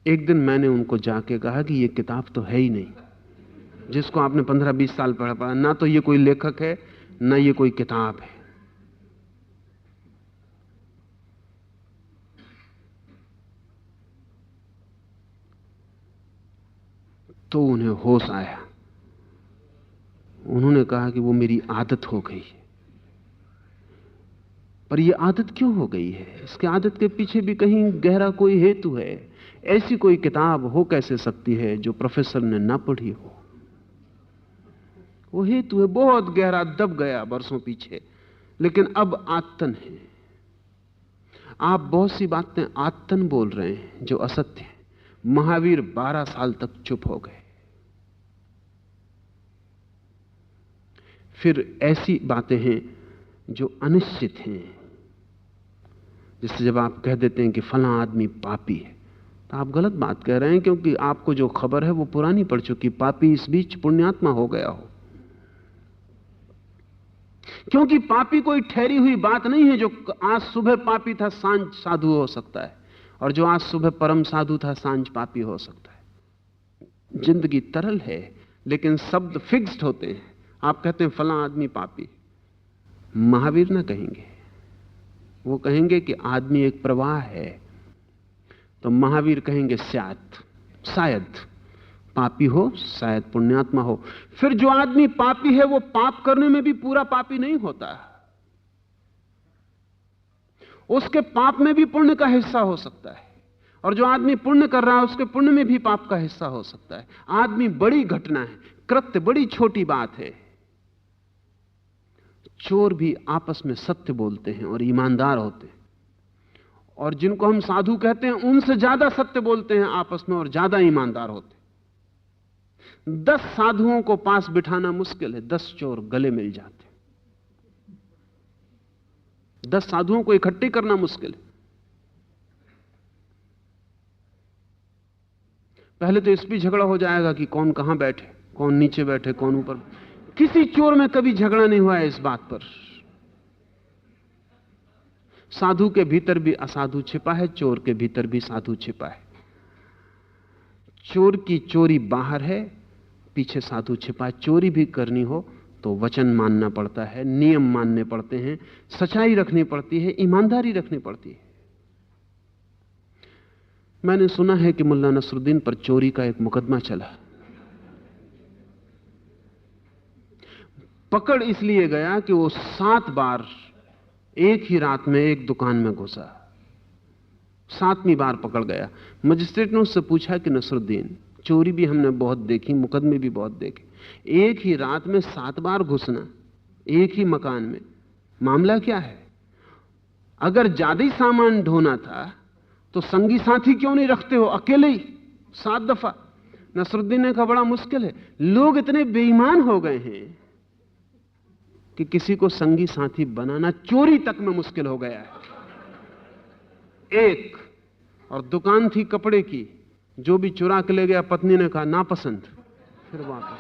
एक दिन मैंने उनको जाके कहा कि ये किताब तो है ही नहीं जिसको आपने 15-20 साल पढ़ा। ना तो ये कोई लेखक है, ना ये कोई किताब है। तो उन्हें होश आया। उन्होंने कहा कि वो मेरी आदत हो गई है। पर ये आदत क्यों हो गई है? इसके आदत के पीछे भी कहीं गहरा कोई हेतु है। ऐसी कोई किताब हो कैसे सकती है जो प्रोफेसर ने ना पढ़ी हो? वो हेतु है बहुत गहरा, दब गया बरसों पीछे, लेकिन अब आदतन है। आप बहुत सी बातें आदतन बोल रहे हैं जो असत्य है। महावीर 12 साल तक चुप हो गए। फिर ऐसी बातें हैं जो अनिश्चित हैं, जिससे जब आप कह देते हैं कि फलां आदमी पापी है, तो आप गलत बात कह रहे हैं, क्योंकि आपको जो खबर है वो पुरानी पड़ चुकी। पापी इस बीच पुण्यात्मा हो गया हो। क्योंकि पापी कोई ठहरी हुई बात नहीं है। जो आज सुबह पापी था सांझ साधु हो सकता है, और जो आज सुबह परम साधु था सांझ पापी हो सकता है। जिंदगी तरल है, लेकिन शब्द फिक्स्ड होते हैं। आप कहते हैं फलां आदमी पापी, महावीर ना कहेंगे। वो कहेंगे कि आदमी एक प्रवाह है, तो महावीर कहेंगे शायद पापी हो, शायद पुण्यात्मा हो। फिर जो आदमी पापी है वो पाप करने में भी पूरा पापी नहीं होता। उसके पाप में भी पुण्य का हिस्सा हो सकता है, और जो आदमी पुण्य कर रहा है उसके पुण्य में भी पाप का हिस्सा हो सकता है। आदमी बड़ी घटना है, कृत्य बड़ी छोटी बात है। चोर भी आपस में सत्य बोलते हैं और ईमानदार होते हैं, और जिनको हम साधु कहते हैं उनसे ज्यादा सत्य बोलते हैं आपस में और ज्यादा ईमानदार होते हैं। 10 साधुओं को पास बिठाना मुश्किल है, 10 चोर गले मिल जाते। 10 साधुओं को इकट्ठे करना मुश्किल है। पहले तो इस भी झगड़ा हो जाएगा कि कौन कहां बैठे, कौन नीचे बैठे, कौन ऊपर। किसी चोर में कभी झगड़ा नहीं हुआ है इस बात पर। साधु के भीतर भी असाधु छिपा है, चोर के भीतर भी साधु छिपा है। चोर की चोरी बाहर है, पीछे साधु छिपा है। चोरी भी करनी हो तो वचन मानना पड़ता है, नियम मानने पड़ते हैं, सच्चाई रखनी पड़ती है, ईमानदारी रखनी पड़ती है। मैंने सुना है कि मुल्ला नसरुद्दीन पर चोरी का एक मुकदमा चला। पकड़ इसलिए गया कि वो 7 बार एक ही रात में एक दुकान में घुसा। 7वीं बार पकड़ गया। मजिस्ट्रेट ने उससे पूछा कि नसरुद्दीन, चोरी भी हमने बहुत देखी, मुकदमे भी बहुत देखे, एक ही रात में 7 बार घुसना एक ही मकान में, मामला क्या है? अगर ज्यादा ही सामान ढोना था तो संगी साथी क्यों नहीं रखते हो, अकेले ही 7 दफा? नसरुद्दीन ने कहा बड़ा मुश्किल है। लोग इतने बेईमान हो गए हैं कि किसी को संगी साथी बनाना चोरी तक में मुश्किल हो गया है। एक और दुकान थी कपड़े की, जो भी चुरा के ले गया पत्नी ने कहा नापसंद, फिर वापस।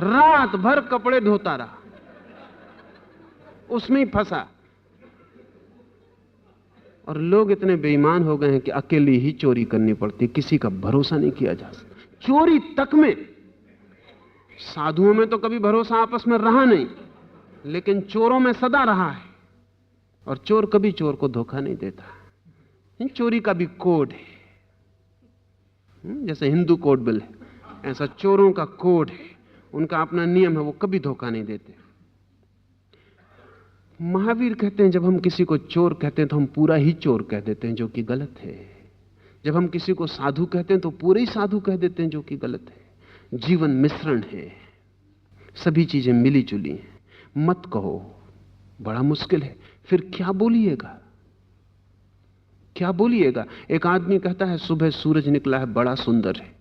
रात भर कपड़े धोता रहा, उसमें ही फंसा। और लोग इतने बेईमान हो गए हैं कि अकेली ही चोरी करनी पड़ती, किसी का भरोसा नहीं किया जा सकता। चोरी तक में। साधुओं में तो कभी भरोसा आपस में रहा नहीं, लेकिन चोरों में सदा रहा है। और चोर कभी चोर को धोखा नहीं देता। चोरी का भी कोड है, जैसे हिंदू कोड बिल है, ऐसा चोरों का कोड है, उनका अपना नियम है, वो कभी धोखा नहीं देते। महावीर कहते हैं जब हम किसी को चोर कहते हैं तो हम पूरा ही चोर कह देते हैं, जो कि गलत है। जब हम किसी को साधु कहते हैं तो पूरे ही साधु कह देते हैं, जो कि गलत है। जीवन मिश्रण है, सभी चीजें मिली जुली हैं। मत कहो, बड़ा मुश्किल है। फिर क्या बोलिएगा, क्या बोलिएगा? एक आदमी कहता है सुबह सूरज निकला है, बड़ा सुंदर है।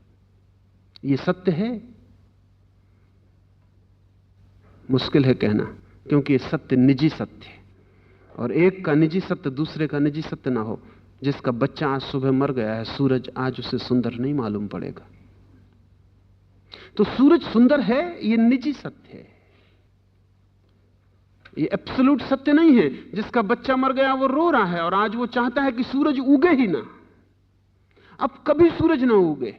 यह सत्य है? मुश्किल है कहना, क्योंकि यह सत्य निजी सत्य है, और एक का निजी सत्य दूसरे का निजी सत्य ना हो। जिसका बच्चा आज सुबह मर गया है, सूरज आज उसे सुंदर नहीं मालूम पड़ेगा। तो सूरज सुंदर है, यह निजी सत्य है, ये एब्सोल्यूट सत्य नहीं है। जिसका बच्चा मर गया वो रो रहा है और आज वो चाहता है कि सूरज उगे ही ना। अब कभी सूरज ना उगे,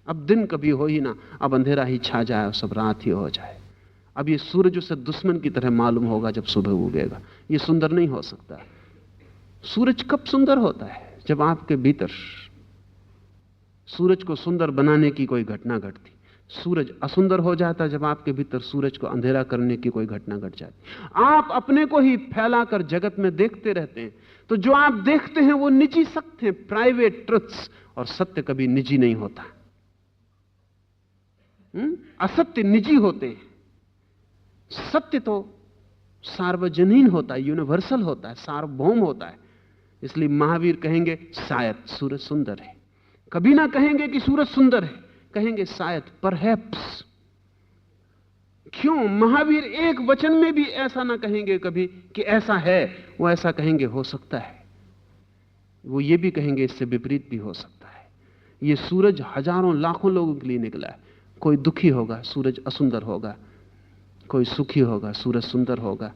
अब दिन कभी हो ही ना, अब अंधेरा ही छा जाए और सब रात ही हो जाए। अब ये सूरज उसे दुश्मन की तरह मालूम होगा जब सुबह उगेगा। ये सुंदर नहीं हो सकता। सूरज कब सुंदर होता है? जब आपके भीतर सूरज को सुंदर बनाने की कोई घटना घटती। सूरज असुंदर हो जाता जब आपके भीतर सूरज को अंधेरा करने की कोई घटना घट जाती। आप अपने को ही फैलाकर जगत में देखते रहते हैं, तो जो आप देखते हैं वो निजी सत्य हैं, प्राइवेट ट्रुथ्स। और सत्य कभी निजी नहीं होता। असत्य निजी होते हैं, सत्य तो सार्वजनीन होता है, यूनिवर्सल होता है, सार्वभौम होता है। इसलिए महावीर कहेंगे शायद सूरज सुंदर है। कभी ना कहेंगे कि सूरज सुंदर है, कहेंगे शायद, परहैप्स। क्यों? महावीर एक वचन में भी ऐसा ना कहेंगे कभी कि ऐसा है, वो ऐसा कहेंगे हो सकता है। वो ये भी कहेंगे इससे विपरीत भी हो सकता है। ये सूरज हजारों लाखों लोगों के लिए निकला है। कोई दुखी होगा, सूरज असुंदर होगा। कोई सुखी होगा, सूरज सुंदर होगा।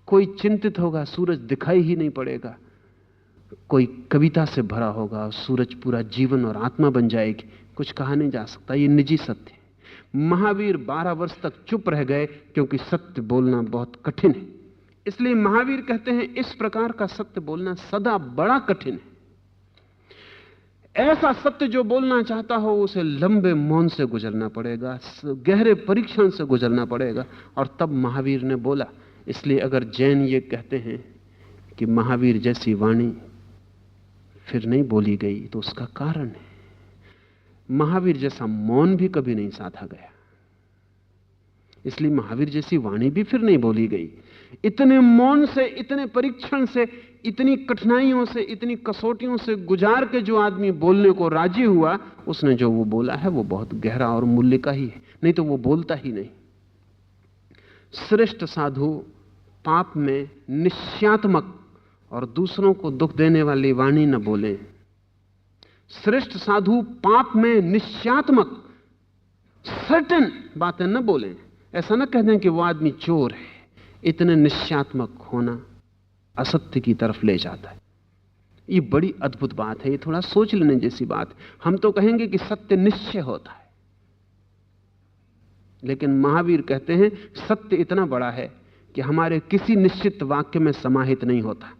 कोई चिंतित होगा, सूरज दिखाई ही नहीं पड़ेगा। कोई कविता से भरा होगा, सूरज पूरा जीवन और आत्मा बन जाएगी। कुछ कहा नहीं जा सकता, ये निजी सत्य है। महावीर 12 वर्ष तक चुप रह गए क्योंकि सत्य बोलना बहुत कठिन है। इसलिए महावीर कहते हैं इस प्रकार का सत्य बोलना सदा बड़ा कठिन है। ऐसा सत्य जो बोलना चाहता हो उसे लंबे मौन से गुजरना पड़ेगा, गहरे परीक्षण से गुजरना पड़ेगा, और तब महावीर ने बोला। इसलिए अगर जैन ये कहते हैं कि महावीर जैसी वाणी फिर नहीं बोली गई, तो उसका कारण है महावीर जैसा मौन भी कभी नहीं साधा गया। इसलिए महावीर जैसी वाणी भी फिर नहीं बोली गई। इतने मौन से, इतने परीक्षण से, इतनी कठिनाइयों से, इतनी कसौटियों से गुजार के जो आदमी बोलने को राजी हुआ, उसने जो वो बोला है वो बहुत गहरा और मूल्य का ही है, नहीं तो वो बोलता ही नहीं। श्रेष्ठ साधु पाप में निश्चयात्मक और दूसरों को दुख देने वाली वाणी न बोलें। श्रेष्ठ साधु पाप में निश्चयात्मक सर्टेन बातें न बोलें। ऐसा न कह दें कि वो आदमी चोर है। इतने निश्चयात्मक होना असत्य की तरफ ले जाता है। ये बड़ी अद्भुत बात है, ये थोड़ा सोच लेने जैसी बात है। हम तो कहेंगे कि सत्य निश्चय होता है, लेकिन महावीर कहते हैं सत्य इतना बड़ा है कि हमारे किसी निश्चित वाक्य में समाहित नहीं होता।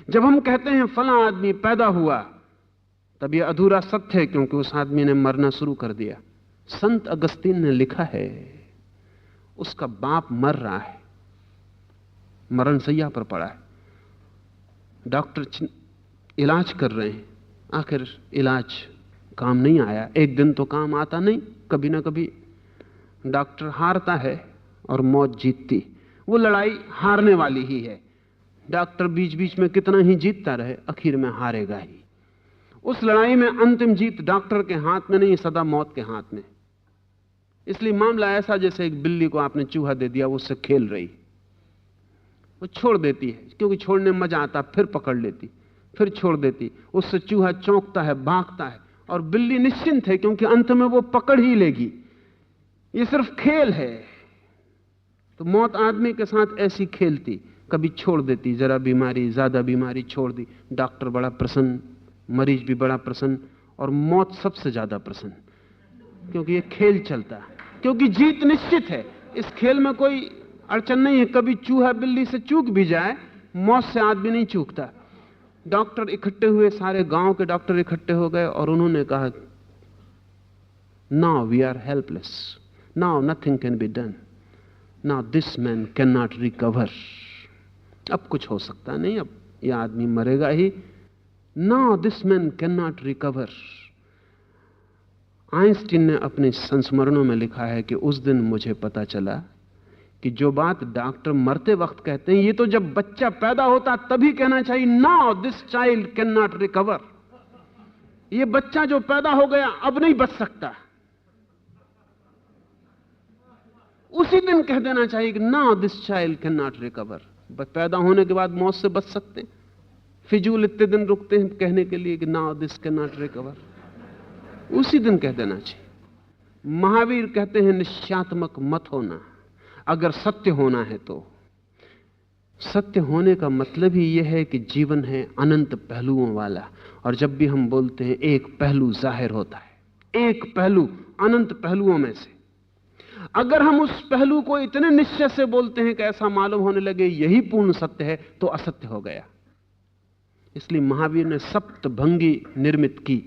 जब हम कहते हैं फला आदमी पैदा हुआ, तब यह अधूरा सत्य है, क्योंकि उस आदमी ने मरना शुरू कर दिया। संत अगस्तीन ने लिखा है उसका बाप मर रहा है, मरण शैया पर पड़ा है, डॉक्टर इलाज कर रहे हैं, आखिर इलाज काम नहीं आया। एक दिन तो काम आता नहीं, कभी ना कभी डॉक्टर हारता है और मौत जीतती। वो लड़ाई हारने वाली ही है। डॉक्टर बीच बीच में कितना ही जीतता रहे, आखिर में हारेगा ही। उस लड़ाई में अंतिम जीत डॉक्टर के हाथ में नहीं, सदा मौत के हाथ में। इसलिए मामला ऐसा जैसे एक बिल्ली को आपने चूहा दे दिया, वो उससे खेल रही, वो छोड़ देती है क्योंकि छोड़ने में मजा आता, फिर पकड़ लेती, फिर छोड़ देती। उससे चूहा चौंकता है, भागता है, और बिल्ली निश्चिंत है क्योंकि अंत में वो पकड़ ही लेगी। ये सिर्फ खेल है। तो मौत आदमी के साथ ऐसी खेलती, कभी छोड़ देती, जरा बीमारी, ज्यादा बीमारी छोड़ दी, डॉक्टर बड़ा प्रसन्न, मरीज भी बड़ा प्रसन्न, और मौत सबसे ज्यादा प्रसन्न, क्योंकि ये खेल चलता है, क्योंकि जीत निश्चित है। इस खेल में कोई अड़चन नहीं है। कभी चूहा बिल्ली से चूक भी जाए, मौत से आदमी नहीं चूकता। डॉक्टर इकट्ठे हुए, सारे गांव के डॉक्टर इकट्ठे हो गए और उन्होंने कहा, now we are helpless, now nothing can be done, now this man can not recover. अब कुछ हो सकता नहीं, अब यह आदमी मरेगा ही। Now this man can not recover. Einstein ने अपने संस्मरणों में लिखा है कि उस दिन मुझे पता चला कि जो बात डॉक्टर मरते वक्त कहते हैं, ये तो जब बच्चा पैदा होता तभी कहना चाहिए, now this child can not recover. ये बच्चा जो पैदा हो गया अब नहीं बच सकता, उसी दिन कह देना चाहिए कि now this child can not recover. पैदा होने के बाद मौत से बच सकते, फिजूल इतने दिन रुकते हैं कहने के लिए कि now this can not recover. उसी दिन कह देना चाहिए। महावीर कहते हैं निश्चयात्मक मत होना। अगर सत्य होना है तो सत्य होने का मतलब ही यह है कि जीवन है अनंत पहलुओं वाला, और जब भी हम बोलते हैं एक पहलू जाहिर होता है, एक पहलू अनंत पहलुओं में से। अगर हम उस पहलू को इतने निश्चय से बोलते हैं कि ऐसा मालूम होने लगे यही पूर्ण सत्य है, तो असत्य हो गया। इसलिए महावीर ने सप्तभंगी निर्मित की,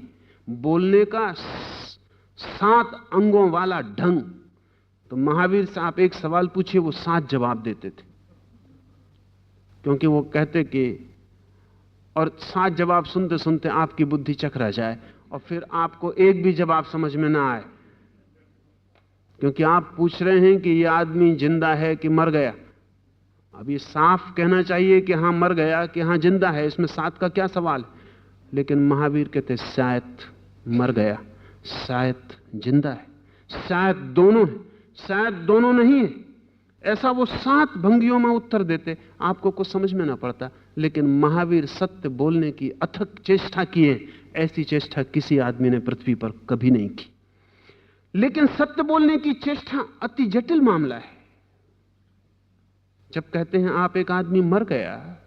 बोलने का 7 अंगों वाला ढंग। तो महावीर से आप एक सवाल पूछिए, वो 7 जवाब देते थे, क्योंकि वो कहते कि, और 7 जवाब सुनते सुनते आपकी बुद्धि चकरा जाए और फिर आपको एक भी जवाब समझ में ना आए, क्योंकि आप पूछ रहे हैं कि ये आदमी जिंदा है कि मर गया। अब ये साफ कहना चाहिए कि हां मर गया कि हां जिंदा है, इसमें 7 का क्या सवाल है। लेकिन महावीर कहते शायद मर गया, शायद जिंदा है, शायद दोनों है, शायद दोनों नहीं है। ऐसा वो 7 भंगियों में उत्तर देते, आपको कुछ समझ में ना पड़ता। लेकिन महावीर सत्य बोलने की अथक चेष्टा किए, ऐसी चेष्टा किसी आदमी ने पृथ्वी पर कभी नहीं की। लेकिन सत्य बोलने की चेष्टा अति जटिल मामला है। जब कहते हैं आप एक आदमी मर गया,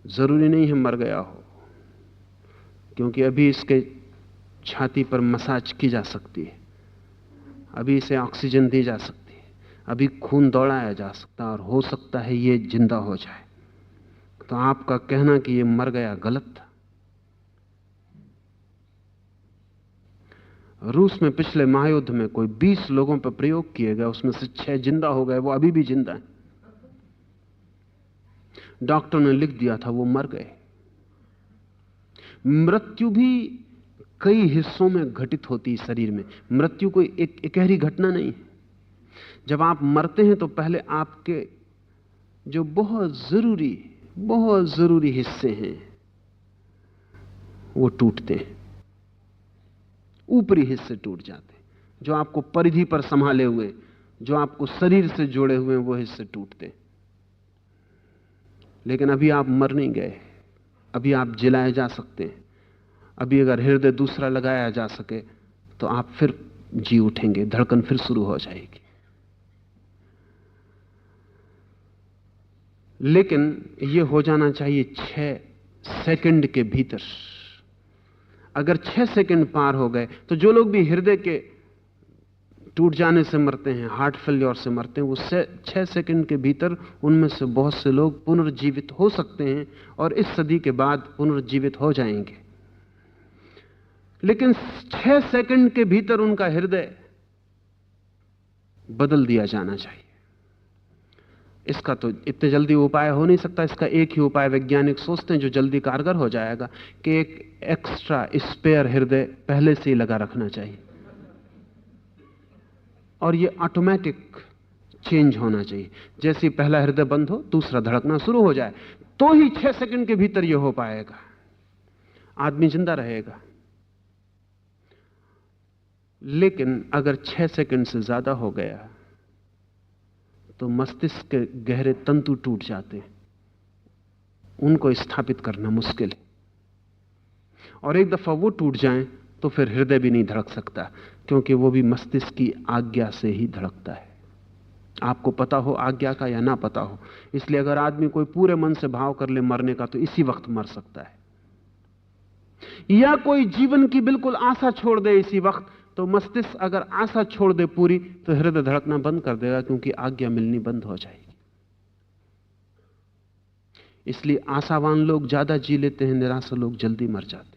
जरूरी नहीं है मर गया हो, क्योंकि अभी इसके छाती पर मसाज की जा सकती है, अभी इसे ऑक्सीजन दी जा सकती है, अभी खून दौड़ाया जा सकता है, और हो सकता है ये जिंदा हो जाए। तो आपका कहना कि ये मर गया गलत था। रूस में पिछले महायुद्ध में कोई 20 लोगों पर प्रयोग किए गए, उसमें से 6 जिंदा हो गए, वो अभी भी जिंदा हैं। डॉक्टर ने लिख दिया था वो मर गए। मृत्यु भी कई हिस्सों में घटित होती है शरीर में। मृत्यु कोई एक इकहरी घटना नहीं है। जब आप मरते हैं तो पहले आपके जो बहुत जरूरी हिस्से हैं वो टूटते हैं, ऊपरी हिस्से टूट जाते हैं, जो आपको परिधि पर संभाले हुए, जो आपको शरीर से जोड़े हुए हैं वो हिस्से टूटते। लेकिन अभी आप मर नहीं गए, अभी आप जिलाए जा सकते हैं। अभी अगर हृदय दूसरा लगाया जा सके तो आप फिर जी उठेंगे, धड़कन फिर शुरू हो जाएगी। लेकिन यह हो जाना चाहिए 6 सेकंड के भीतर। अगर 6 सेकंड पार हो गए तो जो लोग भी हृदय के टूट जाने से मरते हैं, हार्ट फेल्योर से मरते हैं, वो 6 सेकंड के भीतर उनमें से बहुत से लोग पुनर्जीवित हो सकते हैं और इस सदी के बाद पुनर्जीवित हो जाएंगे। लेकिन 6 सेकंड के भीतर उनका हृदय बदल दिया जाना चाहिए। इसका तो इतने जल्दी उपाय हो नहीं सकता। इसका एक ही उपाय वैज्ञानिक सोचते हैं जो जल्दी कारगर हो जाएगा कि एक एक्स्ट्रा स्पेयर हृदय पहले से ही लगा रखना चाहिए और ये ऑटोमेटिक चेंज होना चाहिए। जैसे ही पहला हृदय बंद हो दूसरा धड़कना शुरू हो जाए तो ही 6 सेकंड के भीतर यह हो पाएगा, आदमी जिंदा रहेगा। लेकिन अगर 6 सेकंड से ज्यादा हो गया तो मस्तिष्क के गहरे तंतु टूट जाते हैं, उनको स्थापित करना मुश्किल है। और एक दफा वो टूट जाएं तो फिर हृदय भी नहीं धड़क सकता, क्योंकि वो भी मस्तिष्क की आज्ञा से ही धड़कता है, आपको पता हो आज्ञा का या ना पता हो। इसलिए अगर आदमी कोई पूरे मन से भाव कर ले मरने का तो इसी वक्त मर सकता है, या कोई जीवन की बिल्कुल आशा छोड़ दे इसी वक्त, तो मस्तिष्क अगर आशा छोड़ दे पूरी तो हृदय धड़कना बंद कर देगा, क्योंकि आज्ञा मिलनी बंद हो जाएगी। इसलिए आशावान लोग ज्यादा जी लेते हैं, निराशा लोग जल्दी मर जाते।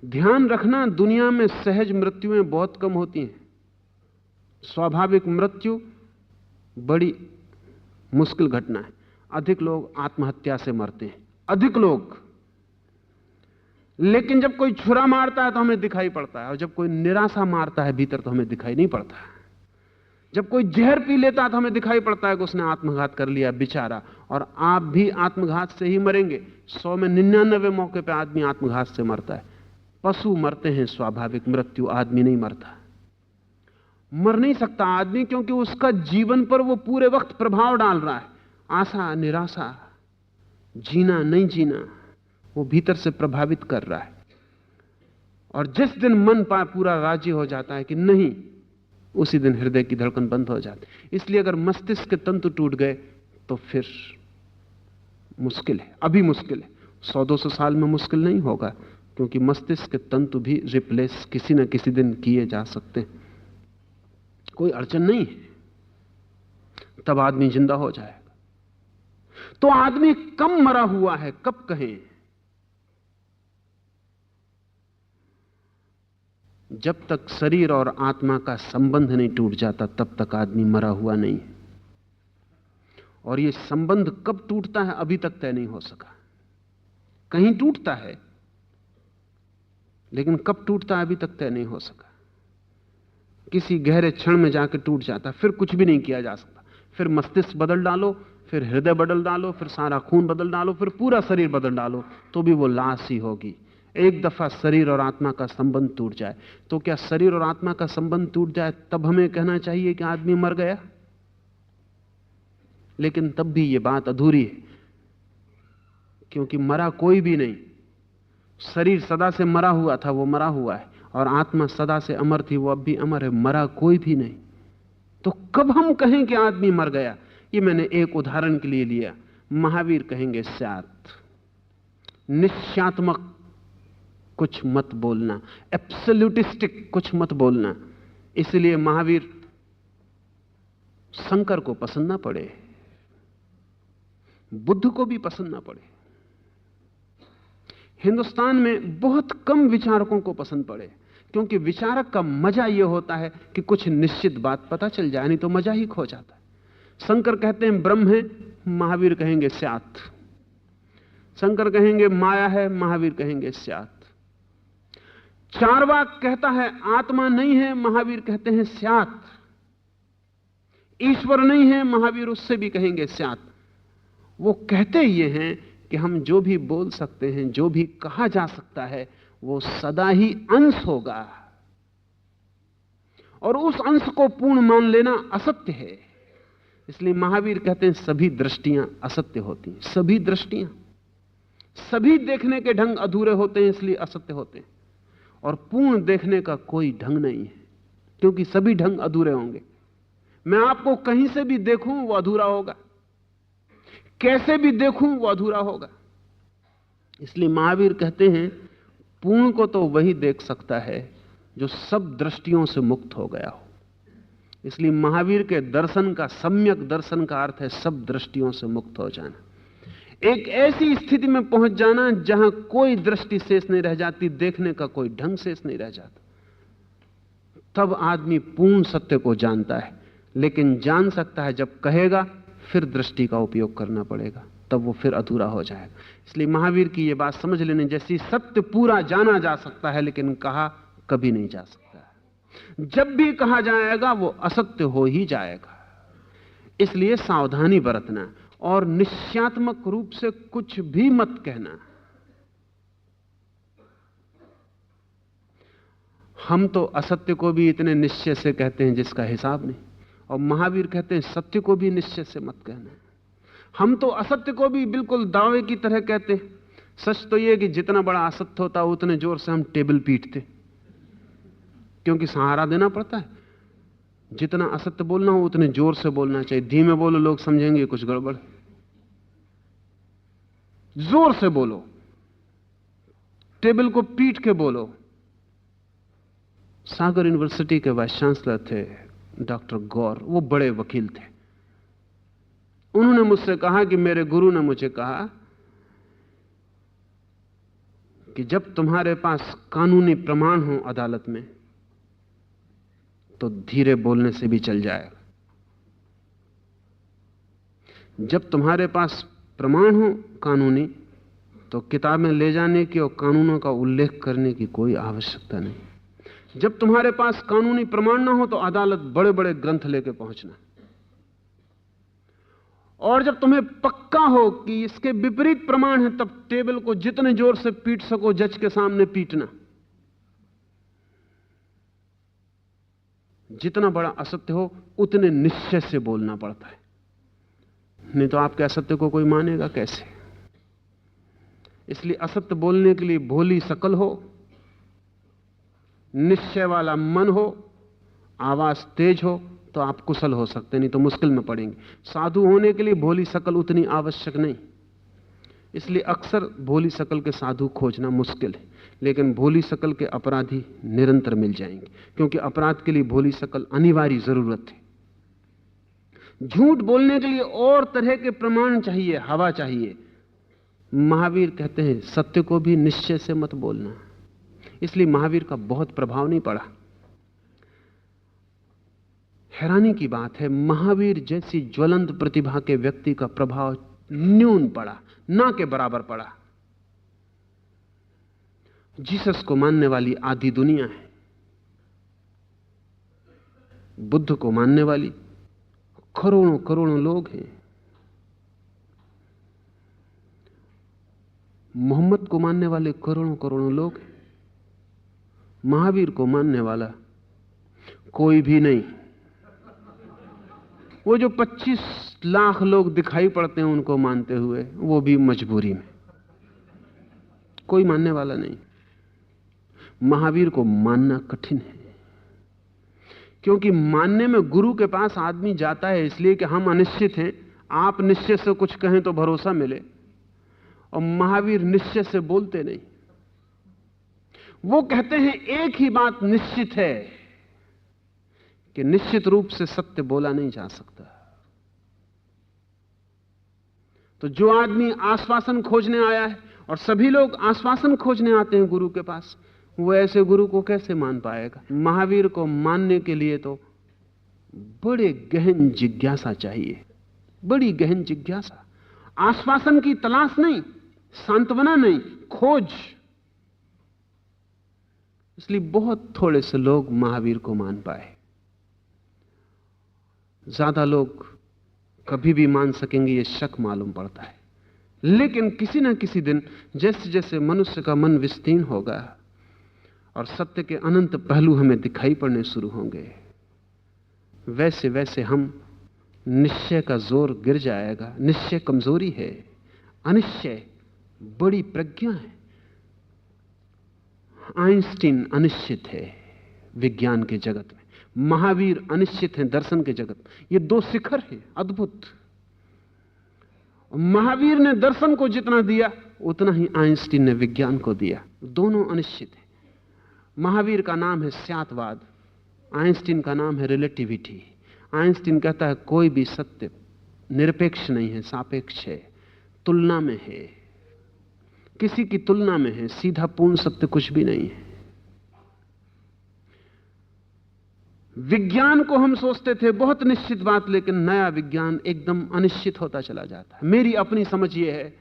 ध्यान रखना, दुनिया में सहज मृत्युएं बहुत कम होती हैं। स्वाभाविक मृत्यु बड़ी मुश्किल घटना है। अधिक लोग आत्महत्या से मरते हैं, अधिक लोग। लेकिन जब कोई छुरा मारता है तो हमें दिखाई पड़ता है, और जब कोई निराशा मारता है भीतर तो हमें दिखाई नहीं पड़ता है। जब कोई जहर पी लेता है तो हमें दिखाई पड़ता है कि उसने आत्मघात कर लिया बेचारा। और आप भी आत्मघात से ही मरेंगे। 100 में 99 मौके पर आदमी आत्मघात से मरता है। पशु मरते हैं स्वाभाविक मृत्यु, आदमी नहीं मरता। मर नहीं सकता आदमी, क्योंकि उसका जीवन पर वो पूरे वक्त प्रभाव डाल रहा है। आशा, निराशा, जीना नहीं जीना, वो भीतर से प्रभावित कर रहा है। और जिस दिन मन पा पूरा राजी हो जाता है कि नहीं, उसी दिन हृदय की धड़कन बंद हो जाती। इसलिए अगर मस्तिष्क के तंतु टूट गए तो फिर मुश्किल है, अभी मुश्किल है। 100-200 साल में मुश्किल नहीं होगा, क्योंकि मस्तिष्क के तंतु भी रिप्लेस किसी न किसी दिन किए जा सकते हैं, कोई अड़चन नहीं है। तब आदमी जिंदा हो जाएगा। तो आदमी कम मरा हुआ है कब कहें? जब तक शरीर और आत्मा का संबंध नहीं टूट जाता तब तक आदमी मरा हुआ नहीं है। और यह संबंध कब टूटता है अभी तक तय नहीं हो सका। कहीं टूटता है, लेकिन कब टूटता है अभी तक तय नहीं हो सका। किसी गहरे क्षण में जाकर टूट जाता, फिर कुछ भी नहीं किया जा सकता। फिर मस्तिष्क बदल डालो, फिर हृदय बदल डालो, फिर सारा खून बदल डालो, फिर पूरा शरीर बदल डालो, तो भी वो लाश ही होगी। एक दफा शरीर और आत्मा का संबंध टूट जाए तो क्या शरीर और आत्मा का संबंध टूट जाए तब हमें कहना चाहिए कि आदमी मर गया? लेकिन तब भी ये बात अधूरी है, क्योंकि मरा कोई भी नहीं। शरीर सदा से मरा हुआ था, वो मरा हुआ है, और आत्मा सदा से अमर थी, वो अब भी अमर है। मरा कोई भी नहीं। तो कब हम कहें कि आदमी मर गया? ये मैंने एक उदाहरण के लिए लिया। महावीर कहेंगे स्यात्, निश्चयात्मक कुछ मत बोलना, एब्सोल्यूटिस्टिक कुछ मत बोलना। इसलिए महावीर शंकर को पसंद ना पड़े, बुद्ध को भी पसंद ना पड़े, हिंदुस्तान में बहुत कम विचारकों को पसंद पड़े, क्योंकि विचारक का मजा यह होता है कि कुछ निश्चित बात पता चल जाए, नहीं तो मजा ही खो जाता है। शंकर कहते हैं ब्रह्म है, महावीर कहेंगे स्यात्। शंकर कहेंगे माया है, महावीर कहेंगे स्यात्। चार्वाक कहता है आत्मा नहीं है, महावीर कहते हैं स्यात्। ईश्वर नहीं है, महावीर उससे भी कहेंगे स्यात्। वो कहते ये हैं कि हम जो भी बोल सकते हैं, जो भी कहा जा सकता है, वो सदा ही अंश होगा, और उस अंश को पूर्ण मान लेना असत्य है। इसलिए महावीर कहते हैं सभी दृष्टियां असत्य होती हैं। सभी दृष्टियां, सभी देखने के ढंग अधूरे होते हैं, इसलिए असत्य होते हैं। और पूर्ण देखने का कोई ढंग नहीं है, क्योंकि सभी ढंग अधूरे होंगे। मैं आपको कहीं से भी देखूं वो अधूरा होगा, कैसे भी देखूं वो अधूरा होगा। इसलिए महावीर कहते हैं पूर्ण को तो वही देख सकता है जो सब दृष्टियों से मुक्त हो गया हो। इसलिए महावीर के दर्शन का, सम्यक दर्शन का अर्थ है सब दृष्टियों से मुक्त हो जाना, एक ऐसी स्थिति में पहुंच जाना जहां कोई दृष्टि शेष नहीं रह जाती, देखने का कोई ढंग शेष नहीं रह जाता। तब आदमी पूर्ण सत्य को जानता है। लेकिन जान सकता है जब कहेगा, फिर दृष्टि का उपयोग करना पड़ेगा, तब वो फिर अधूरा हो जाएगा। इसलिए महावीर की ये बात समझ लेने जैसी, सत्य पूरा जाना जा सकता है लेकिन कहा कभी नहीं जा सकता। जब भी कहा जाएगा वो असत्य हो ही जाएगा। इसलिए सावधानी बरतना और निश्चयात्मक रूप से कुछ भी मत कहना। हम तो असत्य को भी इतने निश्चय से कहते हैं जिसका हिसाब नहीं, और महावीर कहते हैं सत्य को भी निश्चय से मत कहना। हम तो असत्य को भी बिल्कुल दावे की तरह कहते हैं। सच तो यह कि जितना बड़ा असत्य होता उतने जोर से हम टेबल पीटते, क्योंकि सहारा देना पड़ता है। जितना असत्य बोलना हो उतने जोर से बोलना चाहिए। धीमे बोलो, लोग समझेंगे कुछ गड़बड़। जोर से बोलो, टेबल को पीट के बोलो। सागर यूनिवर्सिटी के वाइस चांसलर थे डॉक्टर गौर, वो बड़े वकील थे। उन्होंने मुझसे कहा कि मेरे गुरु ने मुझे कहा कि जब तुम्हारे पास कानूनी प्रमाण हो अदालत में तो धीरे बोलने से भी चल जाएगा। जब तुम्हारे पास प्रमाण हो कानूनी तो किताबें ले जाने की और कानूनों का उल्लेख करने की कोई आवश्यकता नहीं। जब तुम्हारे पास कानूनी प्रमाण ना हो तो अदालत बड़े बड़े ग्रंथ लेके पहुंचना, और जब तुम्हें पक्का हो कि इसके विपरीत प्रमाण है तब टेबल को जितने जोर से पीट सको जज के सामने पीटना। जितना बड़ा असत्य हो उतने निश्चय से बोलना पड़ता है, नहीं तो आपके असत्य को कोई मानेगा कैसे। इसलिए असत्य बोलने के लिए भोली शकल हो, निश्चय वाला मन हो, आवाज तेज हो तो आप कुशल हो सकते, नहीं तो मुश्किल में पड़ेंगे। साधु होने के लिए भोली शकल उतनी आवश्यक नहीं। इसलिए अक्सर भोली शकल के साधु खोजना मुश्किल है, लेकिन भोली शकल के अपराधी निरंतर मिल जाएंगे, क्योंकि अपराध के लिए भोली शकल अनिवार्य जरूरत है। झूठ बोलने के लिए और तरह के प्रमाण चाहिए, हवा चाहिए। महावीर कहते हैं सत्य को भी निश्चय से मत बोलना। इसलिए महावीर का बहुत प्रभाव नहीं पड़ा। हैरानी की बात है, महावीर जैसी ज्वलंत प्रतिभा के व्यक्ति का प्रभाव न्यून पड़ा, ना के बराबर पड़ा। जीसस को मानने वाली आधी दुनिया है, बुद्ध को मानने वाली करोड़ों करोड़ों लोग हैं, मोहम्मद को मानने वाले करोड़ों करोड़ों लोग हैं। महावीर को मानने वाला कोई भी नहीं। वो जो 25 लाख लोग दिखाई पड़ते हैं उनको मानते हुए, वो भी मजबूरी में, कोई मानने वाला नहीं। महावीर को मानना कठिन है, क्योंकि मानने में गुरु के पास आदमी जाता है इसलिए कि हम अनिश्चित हैं, आप निश्चय से कुछ कहें तो भरोसा मिले, और महावीर निश्चय से बोलते नहीं। वो कहते हैं एक ही बात निश्चित है कि निश्चित रूप से सत्य बोला नहीं जा सकता। तो जो आदमी आश्वासन खोजने आया है, और सभी लोग आश्वासन खोजने आते हैं गुरु के पास, वो ऐसे गुरु को कैसे मान पाएगा। महावीर को मानने के लिए तो बड़े गहन जिज्ञासा चाहिए, बड़ी गहन जिज्ञासा। आश्वासन की तलाश नहीं, सांत्वना नहीं, खोज। इसलिए बहुत थोड़े से लोग महावीर को मान पाए। ज्यादा लोग कभी भी मान सकेंगे ये शक मालूम पड़ता है। लेकिन किसी ना किसी दिन जैसे जैसे मनुष्य का मन विस्तीर्ण होगा और सत्य के अनंत पहलू हमें दिखाई पड़ने शुरू होंगे, वैसे वैसे हम निश्चय का जोर गिर जाएगा। निश्चय कमजोरी है, अनिश्चय बड़ी प्रज्ञा है। आइंस्टीन अनिश्चित है विज्ञान के जगत में, महावीर अनिश्चित है दर्शन के जगत में। ये दो शिखर हैं अद्भुत। महावीर ने दर्शन को जितना दिया उतना ही आइंस्टीन ने विज्ञान को दिया। दोनों अनिश्चित हैं। महावीर का नाम है स्यातवाद, आइंस्टीन का नाम है रिलेटिविटी। आइंस्टीन कहता है कोई भी सत्य निरपेक्ष नहीं है, सापेक्ष है, तुलना में है, किसी की तुलना में है, सीधा पूर्ण सत्य कुछ भी नहीं है। विज्ञान को हम सोचते थे बहुत निश्चित बात, लेकिन नया विज्ञान एकदम अनिश्चित होता चला जाता है। मेरी अपनी समझ यह है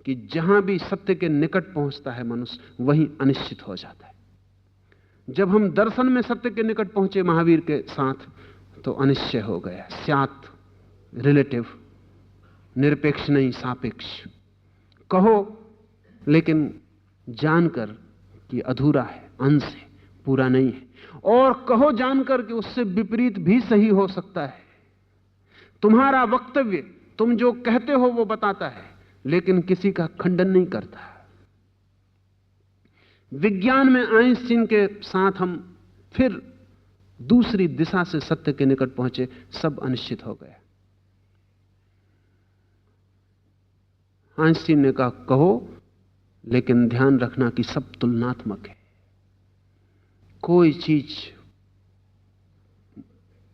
कि जहां भी सत्य के निकट पहुंचता है मनुष्य, वहीं अनिश्चित हो जाता है। जब हम दर्शन में सत्य के निकट पहुंचे महावीर के साथ, तो अनिश्चय हो गया। स्यात रिलेटिव, निरपेक्ष नहीं सापेक्ष। कहो लेकिन जानकर कि अधूरा है, अंश है, पूरा नहीं है। और कहो जानकर कि उससे विपरीत भी सही हो सकता है। तुम्हारा वक्तव्य, तुम जो कहते हो वो बताता है, लेकिन किसी का खंडन नहीं करता। विज्ञान में आइंस्टीन के साथ हम फिर दूसरी दिशा से सत्य के निकट पहुंचे, सब अनिश्चित हो गया। आइंस्टीन ने कहा कहो, लेकिन ध्यान रखना कि सब तुलनात्मक है, कोई चीज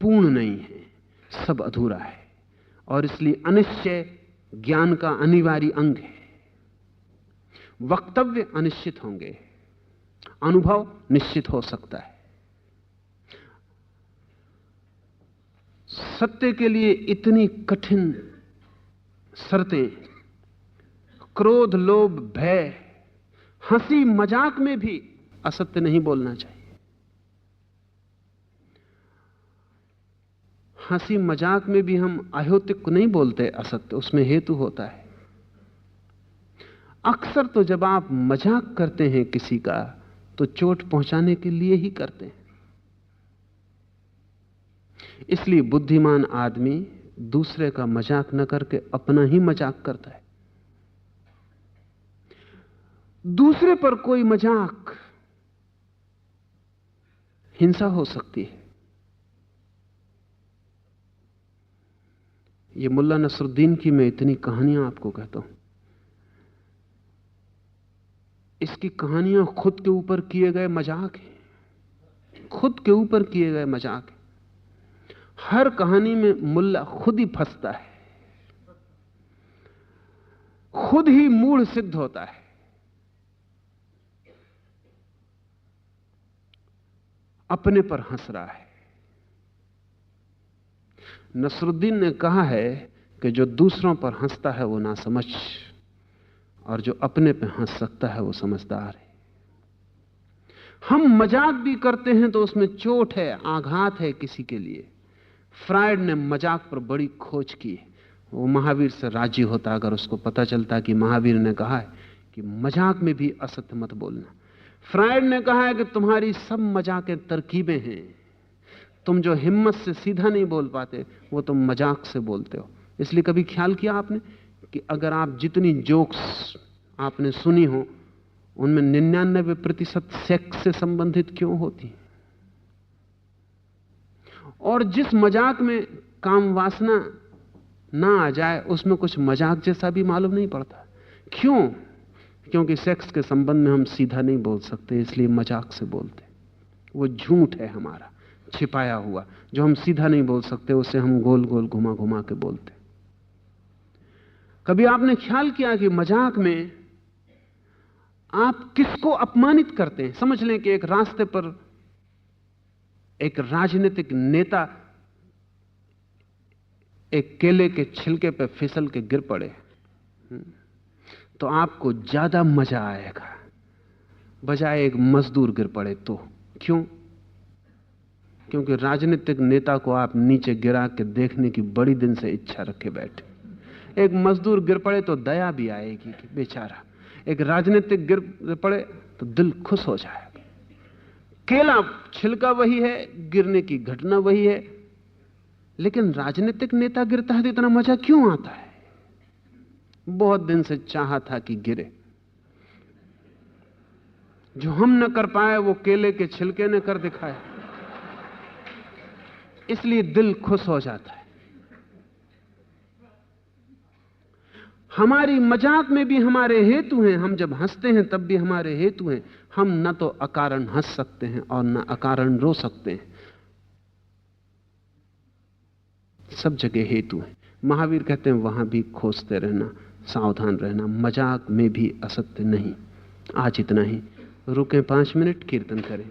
पूर्ण नहीं है, सब अधूरा है। और इसलिए अनिश्चय ज्ञान का अनिवार्य अंग है। वक्तव्य अनिश्चित होंगे, अनुभव निश्चित हो सकता है। सत्य के लिए इतनी कठिन शर्तें, क्रोध, लोभ, भय, हंसी मजाक में भी असत्य नहीं बोलना चाहिए। हंसी मजाक में भी हम अहेतुक नहीं बोलते असत्य, उसमें हेतु होता है। अक्सर तो जब आप मजाक करते हैं किसी का, तो चोट पहुंचाने के लिए ही करते हैं। इसलिए बुद्धिमान आदमी दूसरे का मजाक न करके अपना ही मजाक करता है। दूसरे पर कोई मजाक हिंसा हो सकती है। ये मुल्ला नसरुद्दीन की मैं इतनी कहानियां आपको कहता हूं, इसकी कहानियां खुद के ऊपर किए गए मजाक हैं, खुद के ऊपर किए गए मजाक हैं। हर कहानी में मुल्ला खुद ही फंसता है, खुद ही मूढ़ सिद्ध होता है। अपने पर हंस रहा है। नसरुद्दीन ने कहा है कि जो दूसरों पर हंसता है वो नासमझ, और जो अपने पे हंस सकता है वो समझदार है। हम मजाक भी करते हैं तो उसमें चोट है, आघात है किसी के लिए। फ्रायड ने मजाक पर बड़ी खोज की है। वो महावीर से राजी होता अगर उसको पता चलता कि महावीर ने कहा है कि मजाक में भी असत्य मत बोलना। फ्रायड ने कहा है कि तुम्हारी सब मजाकें तरकीबें हैं, तुम जो हिम्मत से सीधा नहीं बोल पाते वो तुम मजाक से बोलते हो। इसलिए कभी ख्याल किया आपने कि अगर आप जितनी जोक्स आपने सुनी हो उनमें 99% सेक्स से संबंधित क्यों होती, और जिस मजाक में काम वासना ना आ जाए उसमें कुछ मजाक जैसा भी मालूम नहीं पड़ता। क्यों? क्योंकि सेक्स के संबंध में हम सीधा नहीं बोल सकते, इसलिए मजाक से बोलते। वो झूठ है हमारा छिपाया हुआ, जो हम सीधा नहीं बोल सकते उसे हम गोल गोल घुमा घुमा के बोलते। कभी आपने ख्याल किया कि मजाक में आप किसको अपमानित करते हैं? समझ लें कि एक रास्ते पर एक राजनीतिक नेता एक केले के छिलके पर फिसल के गिर पड़े, तो आपको ज्यादा मजा आएगा बजाय एक मजदूर गिर पड़े तो। क्यों? क्योंकि राजनीतिक नेता को आप नीचे गिरा के देखने की बड़ी दिन से इच्छा रखे बैठे। एक मजदूर गिर पड़े तो दया भी आएगी कि बेचारा। एक राजनीतिक गिर पड़े तो दिल खुश हो जाएगा। केला छिलका वही है, गिरने की घटना वही है, लेकिन राजनीतिक नेता गिरता है तो इतना मजा क्यों आता है? बहुत दिन से चाहा था कि गिरे। जो हम न कर पाए वो केले के छिलके ने कर दिखाए, इसलिए दिल खुश हो जाता है। हमारी मजाक में भी हमारे हेतु हैं, हम जब हंसते हैं तब भी हमारे हेतु हैं। हम न तो अकारण हंस सकते हैं और न अकारण रो सकते हैं, सब जगह हेतु है। महावीर कहते हैं वहां भी खोजते रहना, सावधान रहना, मजाक में भी असत्य नहीं। आज इतना ही, रुकें 5 मिनट, कीर्तन करें।